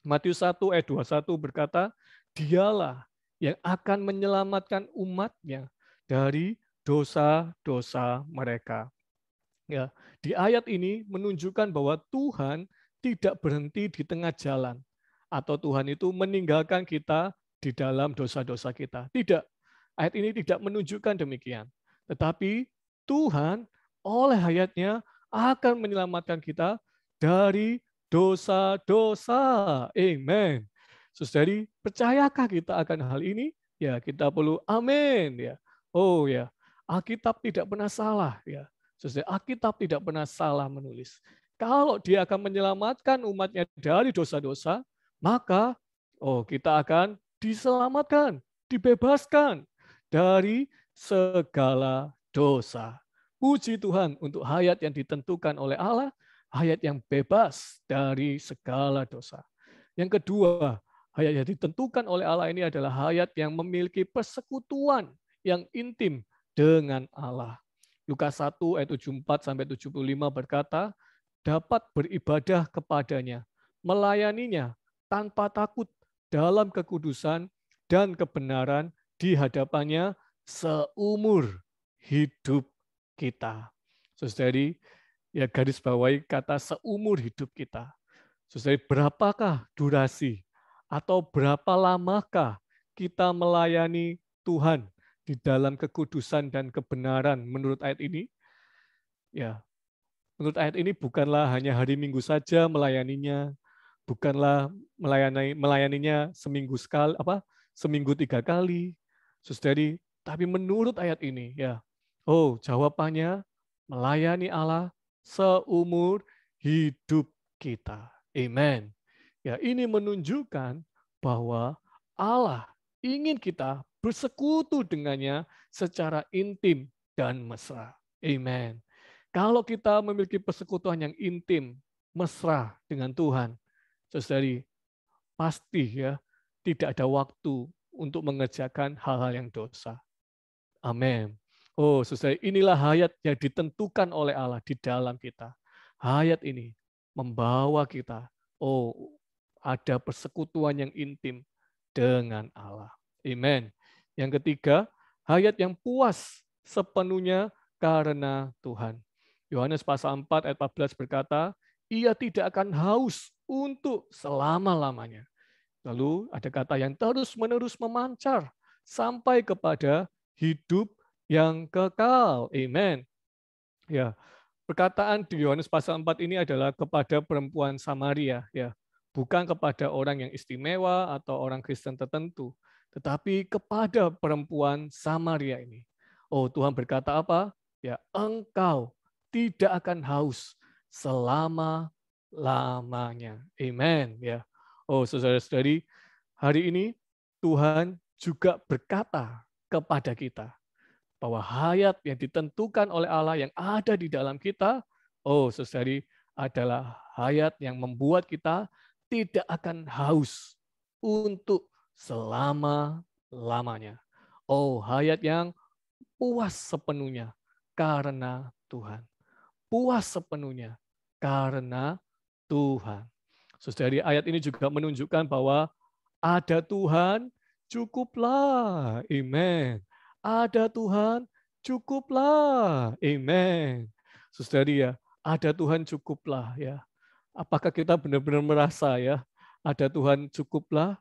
Matius 1 ayat 21 berkata, dialah yang akan menyelamatkan umatnya dari dosa-dosa mereka. Ya, di ayat ini menunjukkan bahwa Tuhan tidak berhenti di tengah jalan atau Tuhan itu meninggalkan kita di dalam dosa-dosa kita. Tidak. Ayat ini tidak menunjukkan demikian. Tetapi Tuhan oleh hayatnya akan menyelamatkan kita dari dosa-dosa. Amen. Saudari, percayakah kita akan hal ini? Ya, kita perlu amin ya. Oh ya, Alkitab tidak pernah salah ya. Sesuai Alkitab tidak pernah salah menulis. Kalau dia akan menyelamatkan umatnya dari dosa-dosa, maka kita akan diselamatkan, dibebaskan dari segala dosa. Puji Tuhan untuk hayat yang ditentukan oleh Allah, hayat yang bebas dari segala dosa. Yang kedua, hayat yang ditentukan oleh Allah ini adalah hayat yang memiliki persekutuan yang intim dengan Allah. Lukas 1 ayat 74 sampai 75 berkata, dapat beribadah kepadanya, melayaninya tanpa takut dalam kekudusan dan kebenaran di hadapannya seumur hidup kita. Saudari, ya garis bawahi kata seumur hidup kita. Saudari, berapakah durasi atau berapa lamakah kita melayani Tuhan di dalam kekudusan dan kebenaran menurut ayat ini? Ya, menurut ayat ini bukanlah hanya hari Minggu saja melayaninya, bukanlah melayaninya seminggu sekali, seminggu 3 kali, saudari. Tapi menurut ayat ini, ya, jawabannya melayani Allah seumur hidup kita. Amen. Ya, ini menunjukkan bahwa Allah ingin kita bersekutu dengannya secara intim dan mesra. Amen. Kalau kita memiliki persekutuan yang intim, mesra dengan Tuhan, saudari, pasti ya tidak ada waktu untuk mengerjakan hal-hal yang dosa. Amin. Oh, saudari, inilah hayat yang ditentukan oleh Allah di dalam kita. Hayat ini membawa kita, ada persekutuan yang intim dengan Allah. Amen. Yang ketiga, hayat yang puas sepenuhnya karena Tuhan. Yohanes pasal 4 ayat 14 berkata, ia tidak akan haus untuk selama-lamanya. Lalu ada kata yang terus-menerus memancar sampai kepada hidup yang kekal. Amen. Ya, perkataan di Yohanes pasal 4 ini adalah kepada perempuan Samaria, ya. Bukan kepada orang yang istimewa atau orang Kristen tertentu, tetapi kepada perempuan Samaria ini. Oh, Tuhan berkata apa? Ya, engkau tidak akan haus selama-lamanya. Amen, ya. Oh, saudara-saudari, hari ini Tuhan juga berkata kepada kita bahwa hayat yang ditentukan oleh Allah yang ada di dalam kita, saudari, adalah hayat yang membuat kita tidak akan haus untuk selama-lamanya. Hayat yang puas sepenuhnya karena Tuhan. Puas sepenuhnya karena Tuhan. Saudari, ayat ini juga menunjukkan bahwa ada Tuhan, cukuplah. Amen. Ada Tuhan, cukuplah. Amen. Saudari ya, ada Tuhan cukuplah ya. Apakah kita benar-benar merasa ya, ada Tuhan cukuplah?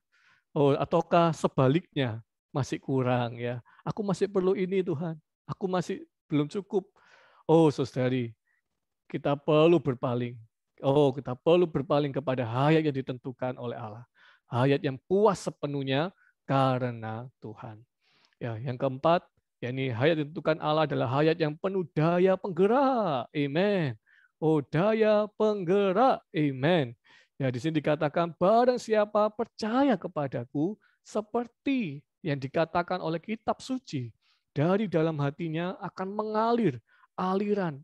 Oh, ataukah sebaliknya masih kurang ya? Aku masih perlu ini Tuhan. Aku masih belum cukup. Oh, saudari, kita perlu berpaling. Oh, kita perlu berpaling kepada hayat yang ditentukan oleh Allah. Hayat yang puas sepenuhnya karena Tuhan. Ya, yang keempat, yakni hayat yang ditentukan Allah adalah hayat yang penuh daya penggerak. Amen. Oh, daya penggerak. Amen. Ya, di sini dikatakan barang siapa percaya kepadaku seperti yang dikatakan oleh kitab suci, dari dalam hatinya akan mengalir aliran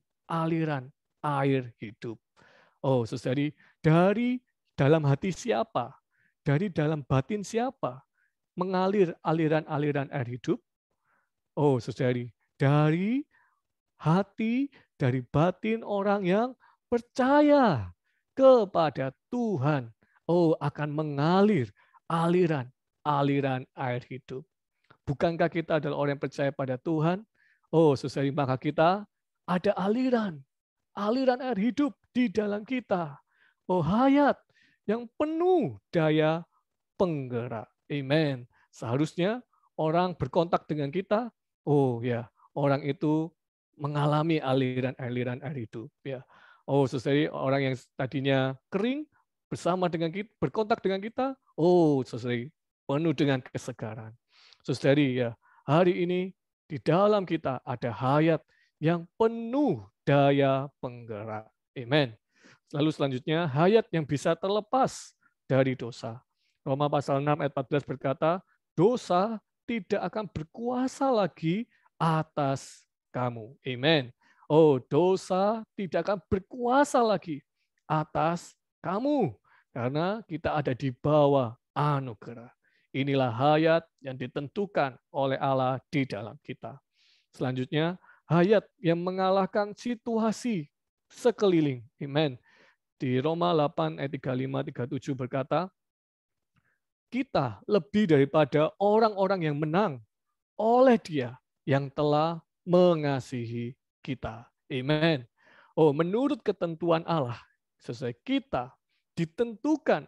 air hidup. Oh, saudari, dari dalam hati siapa? Dari dalam batin siapa? Mengalir aliran-aliran air hidup? Oh, saudari, dari hati, dari batin orang yang percaya kepada Tuhan. Oh, akan mengalir aliran air hidup. Bukankah kita adalah orang yang percaya pada Tuhan? Oh, saudari, maka kita ada aliran air hidup di dalam kita. Oh, hayat yang penuh daya penggerak. Amen. Seharusnya orang berkontak dengan kita, oh ya, orang itu mengalami aliran-aliran air hidup. Ya. Oh, saudari, orang yang tadinya kering bersama dengan kita, berkontak dengan kita, oh, saudari, penuh dengan kesegaran. Saudari, ya, hari ini di dalam kita ada hayat yang penuh daya penggerak. Amen. Lalu selanjutnya, hayat yang bisa terlepas dari dosa. Roma pasal 6 ayat 14 berkata, dosa tidak akan berkuasa lagi atas kamu. Amen. Oh, dosa tidak akan berkuasa lagi atas kamu. Karena kita ada di bawah anugerah. Inilah hayat yang ditentukan oleh Allah di dalam kita. Selanjutnya, hayat yang mengalahkan situasi sekeliling. Amen. Di Roma 8 ayat 35-37 berkata, kita lebih daripada orang-orang yang menang oleh Dia yang telah mengasihi kita. Amen. Oh, menurut ketentuan Allah, sesuai kita ditentukan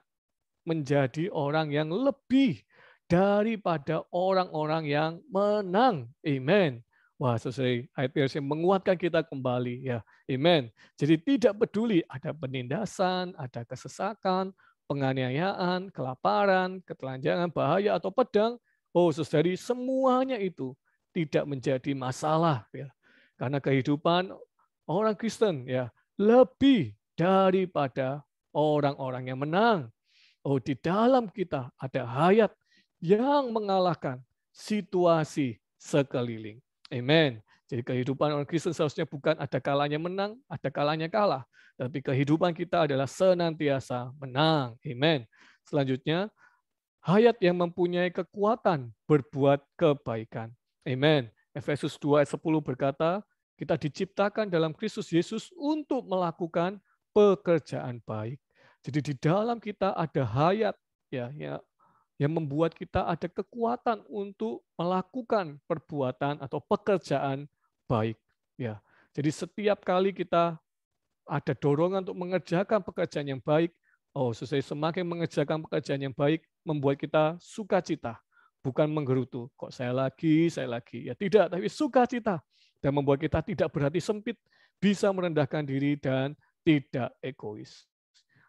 menjadi orang yang lebih daripada orang-orang yang menang. Amen. Wah, sesuai ayat yang menguatkan kita kembali ya. Amen. Jadi tidak peduli ada penindasan, ada kesesakan, penganiayaan, kelaparan, ketelanjangan, bahaya atau pedang. Oh, saudari, semuanya itu tidak menjadi masalah ya. Karena kehidupan orang Kristen ya lebih daripada orang-orang yang menang. Oh, di dalam kita ada hayat yang mengalahkan situasi sekeliling. Amen. Jadi kehidupan orang Kristen seharusnya bukan ada kalanya menang, ada kalanya kalah. Tapi kehidupan kita adalah senantiasa menang. Amen. Selanjutnya, hayat yang mempunyai kekuatan berbuat kebaikan. Amen. Efesus 2 ayat 10 berkata, kita diciptakan dalam Kristus Yesus untuk melakukan pekerjaan baik. Jadi di dalam kita ada hayat ya yang membuat kita ada kekuatan untuk melakukan perbuatan atau pekerjaan baik ya. Jadi setiap kali kita ada dorongan untuk mengerjakan pekerjaan yang baik, oh, semakin mengerjakan pekerjaan yang baik membuat kita sukacita, bukan menggerutu. Kok saya lagi. Ya tidak, tapi sukacita dan membuat kita tidak berhati sempit, bisa merendahkan diri dan tidak egois.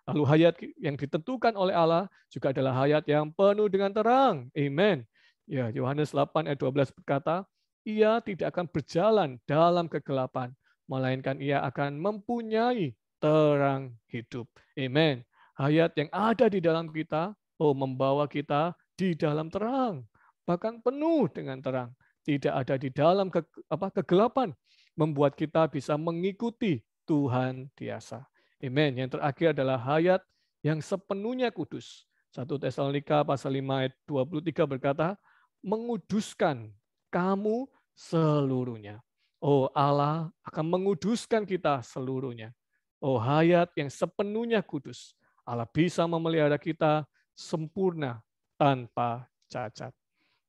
Lalu hayat yang ditentukan oleh Allah juga adalah hayat yang penuh dengan terang. Amen. Ya, Yohanes 8 ayat 12 berkata, ia tidak akan berjalan dalam kegelapan, melainkan ia akan mempunyai terang hidup. Amen. Hayat yang ada di dalam kita, oh, membawa kita di dalam terang, bahkan penuh dengan terang. Tidak ada di dalam kegelapan, membuat kita bisa mengikuti Tuhan Tiasa. Amen. Yang terakhir adalah hayat yang sepenuhnya kudus. 1 Tesalonika pasal 5 ayat 23 berkata, menguduskan kamu seluruhnya. Oh, Allah akan menguduskan kita seluruhnya. Oh, hayat yang sepenuhnya kudus. Allah bisa memelihara kita sempurna tanpa cacat.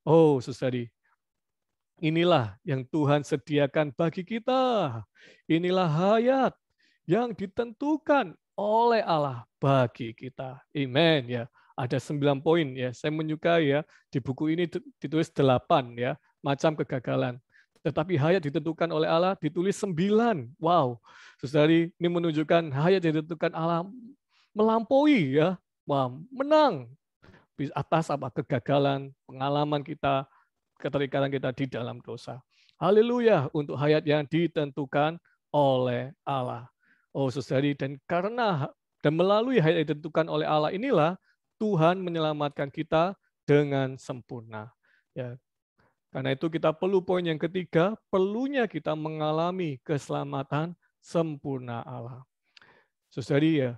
Oh, saudari, inilah yang Tuhan sediakan bagi kita. Inilah hayat yang ditentukan oleh Allah bagi kita. Amen ya. Ada 9 poin ya. Saya menyukai ya, di buku ini ditulis 8 ya, macam kegagalan. Tetapi hayat ditentukan oleh Allah ditulis 9. Wow. Saudari, ini menunjukkan hayat ditentukan Allah melampaui ya. Wah, menang atas apa kegagalan, pengalaman kita, keterikatan kita di dalam dosa. Haleluya untuk hayat yang ditentukan oleh Allah. Oh, saudari, dan karena dan melalui hayat yang ditentukan oleh Allah inilah Tuhan menyelamatkan kita dengan sempurna. Ya, karena itu kita perlu poin yang ketiga, perlunya kita mengalami keselamatan sempurna Allah. Saudari ya,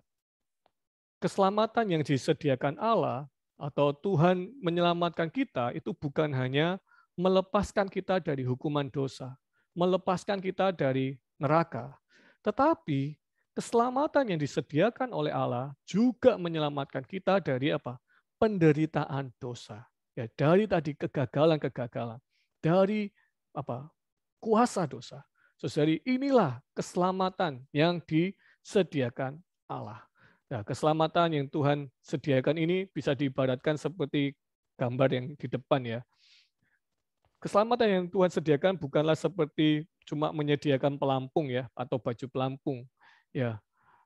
keselamatan yang disediakan Allah atau Tuhan menyelamatkan kita itu bukan hanya melepaskan kita dari hukuman dosa, melepaskan kita dari neraka, tetapi keselamatan yang disediakan oleh Allah juga menyelamatkan kita dari apa? Penderitaan dosa. Ya, dari tadi kegagalan-kegagalan, dari apa? Kuasa dosa. Saudari, inilah keselamatan yang disediakan Allah. Nah, keselamatan yang Tuhan sediakan ini bisa diibaratkan seperti gambar yang di depan ya. Keselamatan yang Tuhan sediakan bukanlah seperti cuma menyediakan pelampung ya atau baju pelampung ya.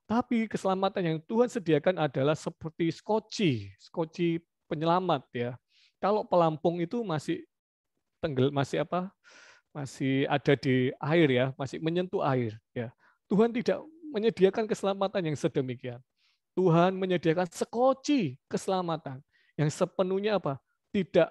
Tapi keselamatan yang Tuhan sediakan adalah seperti skoci penyelamat ya. Kalau pelampung itu masih masih apa? Masih ada di air ya, masih menyentuh air ya. Tuhan tidak menyediakan keselamatan yang sedemikian. Tuhan menyediakan skoci keselamatan yang sepenuhnya apa? Tidak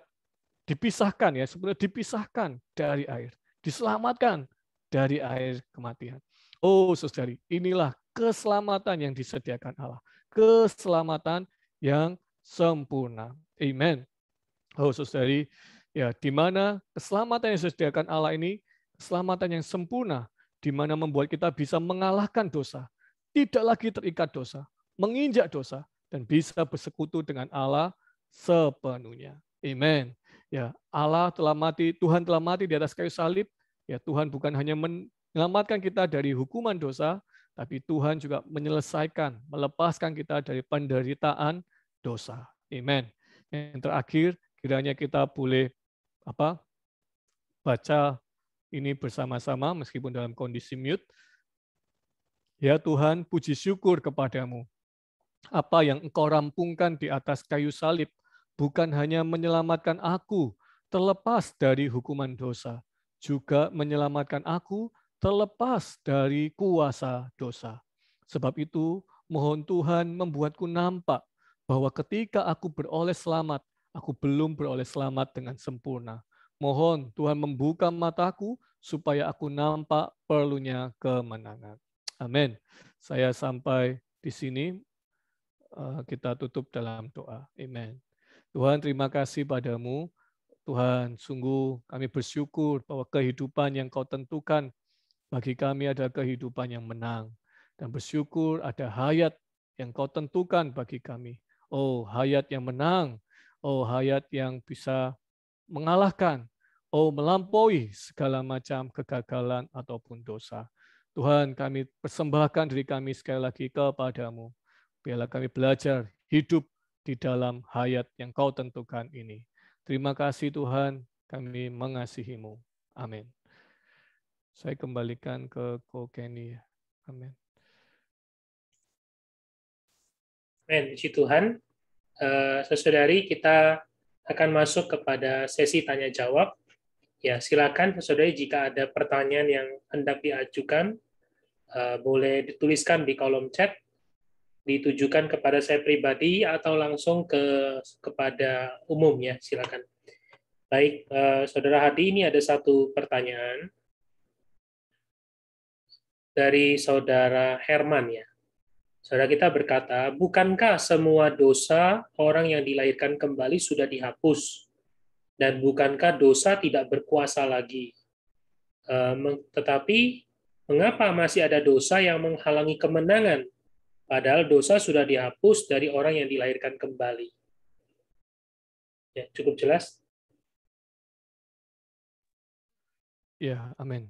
dipisahkan ya, sebenarnya dipisahkan dari air, diselamatkan dari air kematian. Oh, saudari, inilah keselamatan yang disediakan Allah. Keselamatan yang sempurna. Amen. Oh, saudari, ya, di mana keselamatan yang disediakan Allah ini, keselamatan yang sempurna, di mana membuat kita bisa mengalahkan dosa, tidak lagi terikat dosa, menginjak dosa, dan bisa bersekutu dengan Allah sepenuhnya. Amen. Ya, Allah telah mati, Tuhan telah mati di atas kayu salib. Ya, Tuhan bukan hanya menyelamatkan kita dari hukuman dosa, tapi Tuhan juga menyelesaikan, melepaskan kita dari penderitaan dosa. Amen. Yang terakhir, kiranya kita boleh baca ini bersama-sama meskipun dalam kondisi mute. Ya Tuhan, puji syukur kepadamu. Apa yang Engkau rampungkan di atas kayu salib bukan hanya menyelamatkan aku terlepas dari hukuman dosa, juga menyelamatkan aku terlepas dari kuasa dosa. Sebab itu, mohon Tuhan membuatku nampak bahwa ketika aku beroleh selamat, aku belum beroleh selamat dengan sempurna. Mohon Tuhan membuka mataku supaya aku nampak perlunya kemenangan. Amin. Saya sampai di sini. Kita tutup dalam doa. Amen. Tuhan, terima kasih padamu. Tuhan, sungguh kami bersyukur bahwa kehidupan yang Kau tentukan bagi kami adalah kehidupan yang menang. Dan bersyukur ada hayat yang Kau tentukan bagi kami. Oh, hayat yang menang. Oh, hayat yang bisa mengalahkan. Oh, melampaui segala macam kegagalan ataupun dosa. Tuhan, kami persembahkan diri kami sekali lagi kepadamu. Biarlah kami belajar hidup di dalam hayat yang Kau tentukan ini. Terima kasih Tuhan, kami mengasihi-Mu. Amin. Saya kembalikan ke Ko Kenny. Amin. Amin, puji Tuhan. Saudari, kita akan masuk kepada sesi tanya jawab. Ya, silakan saudari jika ada pertanyaan yang hendak diajukan, boleh dituliskan di kolom chat, ditujukan kepada saya pribadi atau langsung kepada umum ya, silakan. Baik, Saudara Hadi, ini ada satu pertanyaan dari Saudara Herman ya. Saudara kita berkata, bukankah semua dosa orang yang dilahirkan kembali sudah dihapus? Dan bukankah dosa tidak berkuasa lagi? Tetapi mengapa masih ada dosa yang menghalangi kemenangan? Padahal dosa sudah dihapus dari orang yang dilahirkan kembali. Ya, cukup jelas? Ya, amin.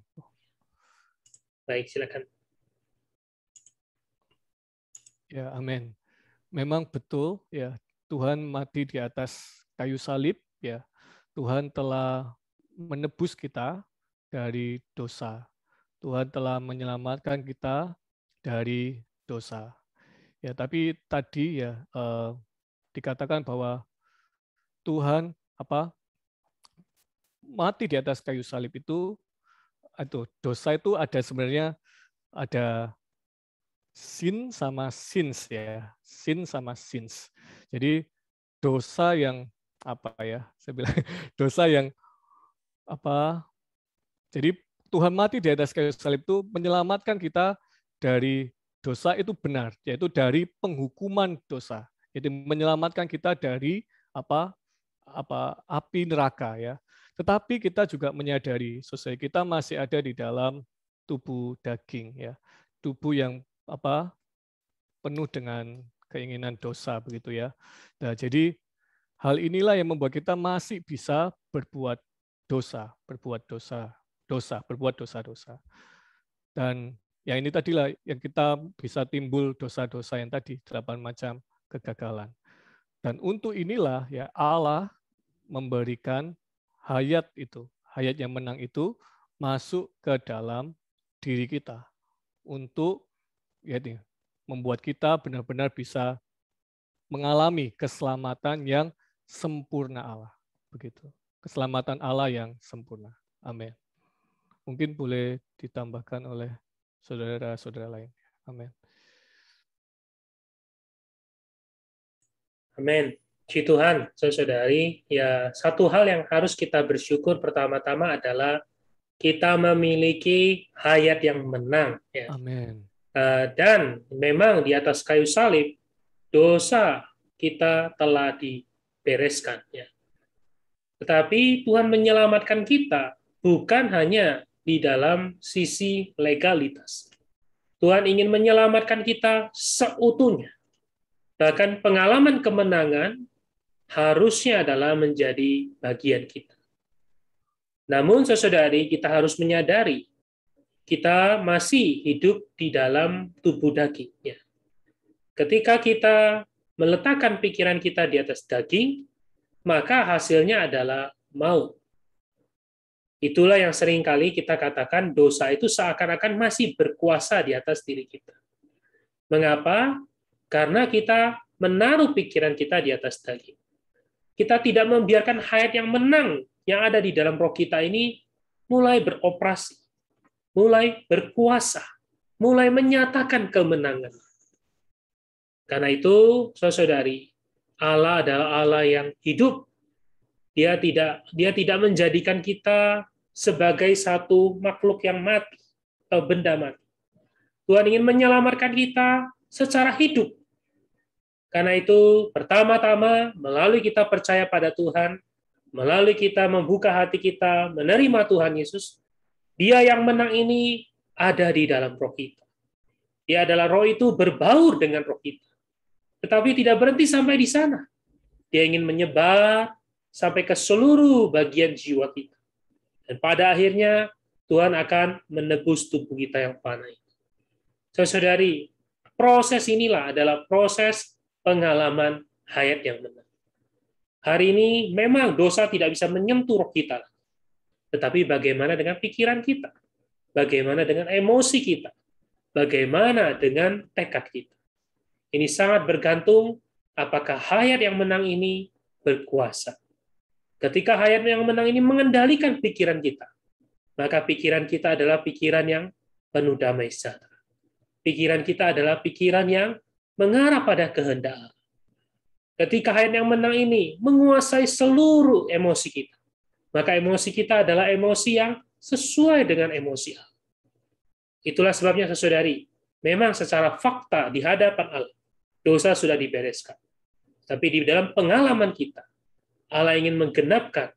Baik, silakan. Ya, amin. Memang betul ya, Tuhan mati di atas kayu salib ya. Tuhan telah menebus kita dari dosa. Tuhan telah menyelamatkan kita dari dosa. Ya, tapi tadi ya dikatakan bahwa Tuhan mati di atas kayu salib itu dosa itu ada sebenarnya ada sin sama sins ya, sin sama sins. Jadi dosa yang saya bilang dosa yang jadi Tuhan mati di atas kayu salib itu menyelamatkan kita dari dosa itu benar, yaitu dari penghukuman dosa. Jadi menyelamatkan kita dari api neraka ya. Tetapi kita juga menyadari saudara kita masih ada di dalam tubuh daging ya. Tubuh yang penuh dengan keinginan dosa begitu ya. Nah, jadi hal inilah yang membuat kita masih bisa berbuat dosa. Dan ya ini tadilah yang kita bisa timbul dosa-dosa yang tadi 8 macam kegagalan. Dan untuk inilah ya Allah memberikan hayat yang menang itu masuk ke dalam diri kita untuk membuat kita benar-benar bisa mengalami keselamatan yang sempurna Allah. Begitu. Keselamatan Allah yang sempurna. Amin. Mungkin boleh ditambahkan oleh saudara-saudara lain. Amin. Amin. Puji Tuhan, saudari. Ya, satu hal yang harus kita bersyukur pertama-tama adalah kita memiliki hayat yang menang. Ya. Amin. Dan memang di atas kayu salib, dosa kita telah dibereskan. Ya. Tetapi Tuhan menyelamatkan kita bukan hanya di dalam sisi legalitas. Tuhan ingin menyelamatkan kita seutuhnya. Bahkan pengalaman kemenangan harusnya adalah menjadi bagian kita. Namun, saudari, kita harus menyadari kita masih hidup di dalam tubuh daging. Ya. Ketika kita meletakkan pikiran kita di atas daging, maka hasilnya adalah maut. Itulah yang seringkali kita katakan dosa itu seakan-akan masih berkuasa di atas diri kita. Mengapa? Karena kita menaruh pikiran kita di atas daging. Kita tidak membiarkan hayat yang menang yang ada di dalam roh kita ini mulai beroperasi, mulai berkuasa, mulai menyatakan kemenangan. Karena itu, saudari, Allah adalah Allah yang hidup. Dia tidak menjadikan kita sebagai satu makhluk yang mati atau benda mati. Tuhan ingin menyelamatkan kita secara hidup. Karena itu, pertama-tama, melalui kita percaya pada Tuhan, melalui kita membuka hati kita, menerima Tuhan Yesus, Dia yang menang ini ada di dalam roh kita. Dia adalah roh itu berbaur dengan roh kita. Tetapi tidak berhenti sampai di sana. Dia ingin menyebar sampai ke seluruh bagian jiwa kita. Dan pada akhirnya, Tuhan akan menebus tubuh kita yang fana. Saudari, proses inilah adalah proses pengalaman hayat yang benar. Hari ini memang dosa tidak bisa menyentuh roh kita. Tetapi bagaimana dengan pikiran kita? Bagaimana dengan emosi kita? Bagaimana dengan tekad kita? Ini sangat bergantung apakah hayat yang menang ini berkuasa. Ketika hayat yang menang ini mengendalikan pikiran kita, maka pikiran kita adalah pikiran yang penuh damai sejahtera. Pikiran kita adalah pikiran yang mengarah pada kehendak Allah. Ketika hayat yang menang ini menguasai seluruh emosi kita, maka emosi kita adalah emosi yang sesuai dengan emosi Allah. Itulah sebabnya, saudari, memang secara fakta di hadapan Allah, dosa sudah dibereskan. Tapi di dalam pengalaman kita, Allah ingin menggenapkan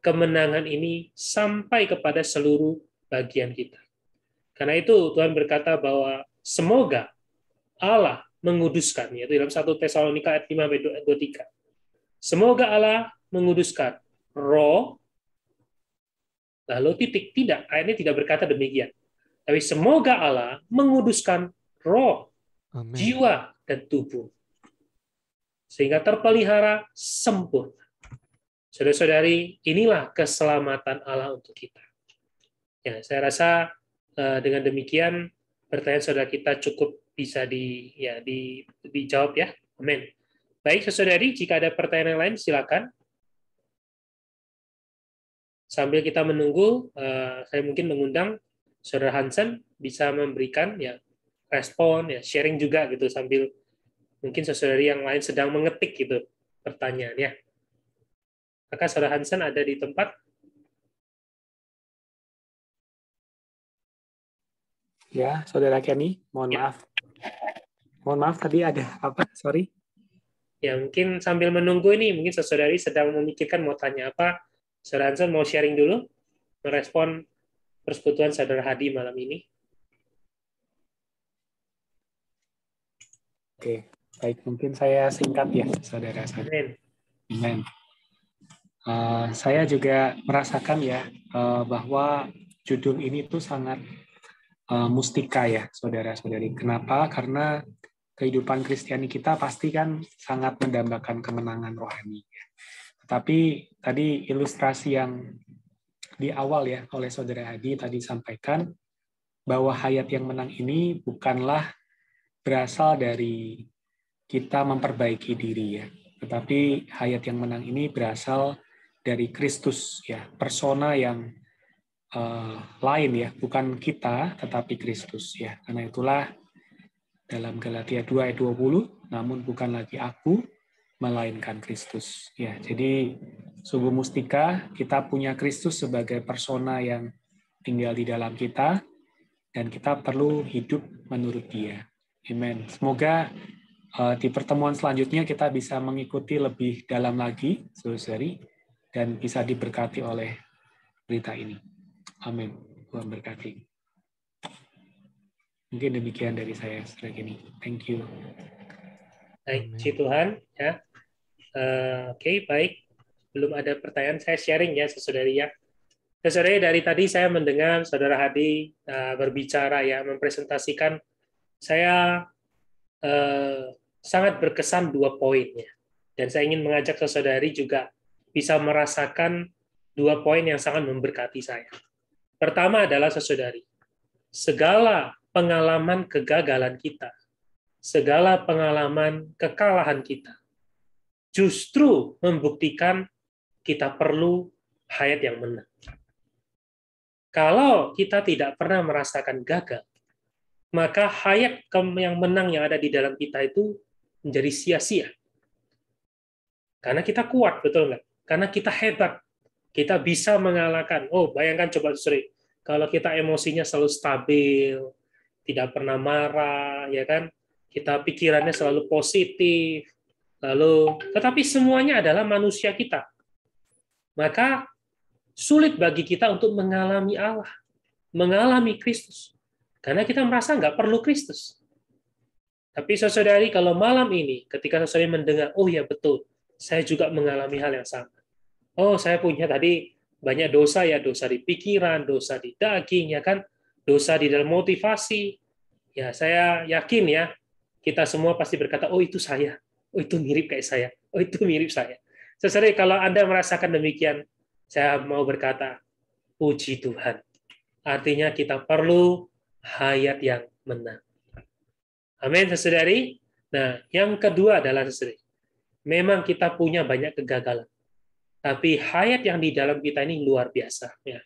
kemenangan ini sampai kepada seluruh bagian kita. Karena itu Tuhan berkata bahwa semoga Allah menguduskan, yaitu dalam 1 Tesalonika ayat 5-23. Semoga Allah menguduskan roh, lalu titik. Tidak, ayat ini tidak berkata demikian. Tapi semoga Allah menguduskan roh, Amin. jiwa, dan tubuh. Sehingga terpelihara sempurna. Saudara-saudari, inilah keselamatan Allah untuk kita. Ya, saya rasa dengan demikian pertanyaan saudara kita cukup bisa dijawab ya. Amin. Baik, saudari, jika ada pertanyaan yang lain silakan. Sambil kita menunggu, saya mungkin mengundang Saudara Hansen bisa memberikan ya respon, ya sharing juga gitu sambil mungkin saudari yang lain sedang mengetik gitu pertanyaannya. Maka Saudara Hansen ada di tempat. Ya, Saudara Kenny, mohon maaf. Mohon maaf tadi ada apa? Sorry. Ya, mungkin sambil menunggu ini, mungkin saudari sedang memikirkan mau tanya apa. Saudara Hansen mau sharing dulu, merespon persekutuan Saudara Hadi malam ini. Oke, baik. Mungkin saya singkat ya, saudara-saudara. Amen. Saya juga merasakan ya bahwa judul ini tuh sangat mustika ya, saudara-saudari. Kenapa? Karena kehidupan Kristiani kita pasti kan sangat mendambakan kemenangan rohani. Tapi tadi ilustrasi yang di awal ya oleh Saudara Hadi tadi sampaikan bahwa hayat yang menang ini bukanlah berasal dari kita memperbaiki diri ya, tetapi hayat yang menang ini berasal dari Kristus ya, persona yang lain ya, bukan kita tetapi Kristus ya. Karena itulah dalam Galatia 2 ayat 20, namun bukan lagi aku melainkan Kristus ya. Jadi sungguh mustika kita punya Kristus sebagai persona yang tinggal di dalam kita dan kita perlu hidup menurut Dia. Amen. Semoga di pertemuan selanjutnya kita bisa mengikuti lebih dalam lagi, saudari, dan bisa diberkati oleh berita ini. Amin. Tuhan berkati. Mungkin demikian dari saya setelah ini. Thank you. Baik, puji Tuhan. Ya. Oke, baik. Belum ada pertanyaan, saya sharing ya, saudari ya. Saudari, dari tadi saya mendengar Saudara Hadi berbicara ya, mempresentasikan. Saya sangat berkesan 2 poinnya. Dan saya ingin mengajak saudari juga bisa merasakan 2 poin yang sangat memberkati saya. Pertama adalah saudari, segala pengalaman kegagalan kita, segala pengalaman kekalahan kita, justru membuktikan kita perlu hayat yang menang. Kalau kita tidak pernah merasakan gagal, maka hayat yang menang yang ada di dalam kita itu menjadi sia-sia. Karena kita kuat, betul nggak? Karena kita hebat. Kita bisa mengalahkan. Oh, bayangkan coba sering. Kalau kita emosinya selalu stabil, tidak pernah marah, ya kan? Kita pikirannya selalu positif. Tetapi semuanya adalah manusia kita. Maka sulit bagi kita untuk mengalami Allah, mengalami Kristus. Karena kita merasa nggak perlu Kristus. Tapi saudari, kalau malam ini, ketika saudari mendengar, oh ya betul, saya juga mengalami hal yang sama. Oh, saya punya tadi banyak dosa ya, dosa di pikiran, dosa di daging, ya kan, dosa di dalam motivasi. Ya, saya yakin ya, kita semua pasti berkata, oh itu saya, oh itu mirip kayak saya, oh itu mirip saya. Saudari, kalau Anda merasakan demikian, saya mau berkata, puji Tuhan. Artinya kita perlu hayat yang menang. Amin, saudari. Nah, yang kedua adalah saudari, memang kita punya banyak kegagalan, tapi hayat yang di dalam kita ini luar biasa. Ya.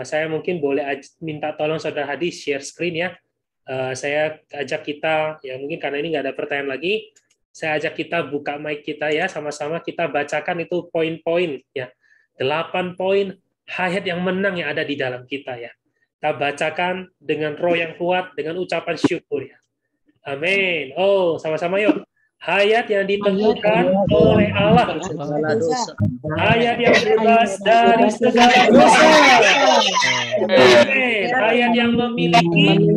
Saya mungkin boleh minta tolong Saudara Hadi share screen ya. Saya ajak kita, ya mungkin karena ini nggak ada pertanyaan lagi, saya ajak kita buka mic kita ya, sama-sama kita bacakan itu poin-poin ya. 8 poin hayat yang menang yang ada di dalam kita ya. Kita bacakan dengan roh yang kuat, dengan ucapan syukur ya. Amin. Oh, sama-sama yuk. Hayat yang ditentukan oleh Allah. segala dosa. Hayat yang bebas dari segala dosa. Amin. Hayat yang memiliki.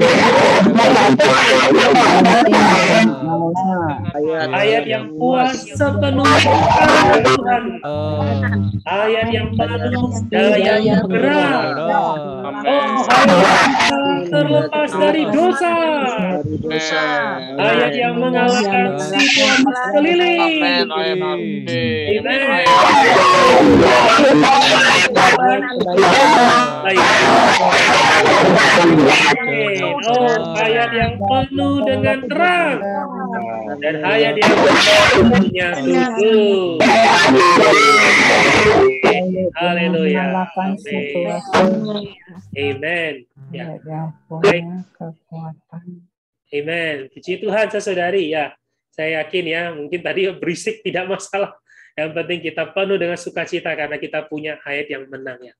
Hayat yang puas sepenuhnya Tuhan. Hayat yang penuh daya yang gerak. Oh, hayat terlepas dari dosa. Hayat yang mengalahkan situasi sekeliling. Oh, hayat yang penuh dengan terang dan hayat yang menyatu. Haleluya. Amen. Ya. Baik. Amen. Puji Tuhan, saudari ya. Saya yakin ya, mungkin tadi berisik tidak masalah. Yang penting kita penuh dengan sukacita karena kita punya hayat yang menang ya.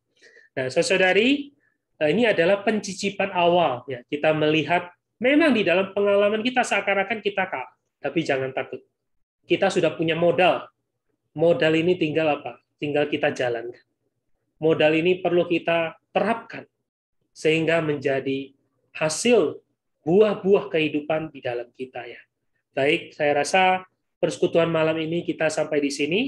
Nah, saudari, ini adalah pencicipan awal ya. Kita melihat memang di dalam pengalaman kita seakan-akan kita kalah, tapi jangan takut. Kita sudah punya modal. Modal ini tinggal apa? Tinggal kita jalankan. Modal ini perlu kita terapkan sehingga menjadi hasil buah-buah kehidupan di dalam kita ya. Baik, saya rasa persekutuan malam ini kita sampai di sini.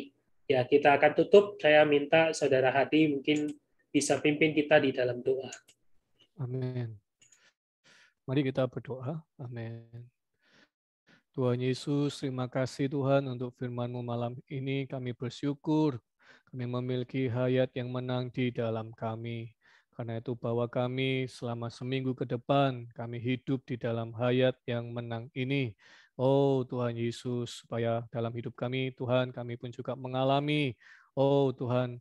Ya, kita akan tutup. Saya minta Saudara Hadi mungkin bisa pimpin kita di dalam doa. Amin. Mari kita berdoa. Amin. Tuhan Yesus, terima kasih Tuhan untuk firman-Mu malam ini. Kami bersyukur kami memiliki hayat yang menang di dalam kami. Karena itu bahwa kami selama seminggu ke depan, kami hidup di dalam hayat yang menang ini. Oh Tuhan Yesus, supaya dalam hidup kami, Tuhan, kami pun juga mengalami, oh Tuhan,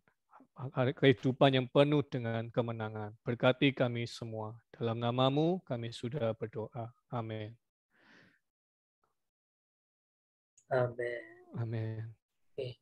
kehidupan yang penuh dengan kemenangan. Berkati kami semua. Dalam nama-Mu kami sudah berdoa. Amin. Amin. Amin. Oke.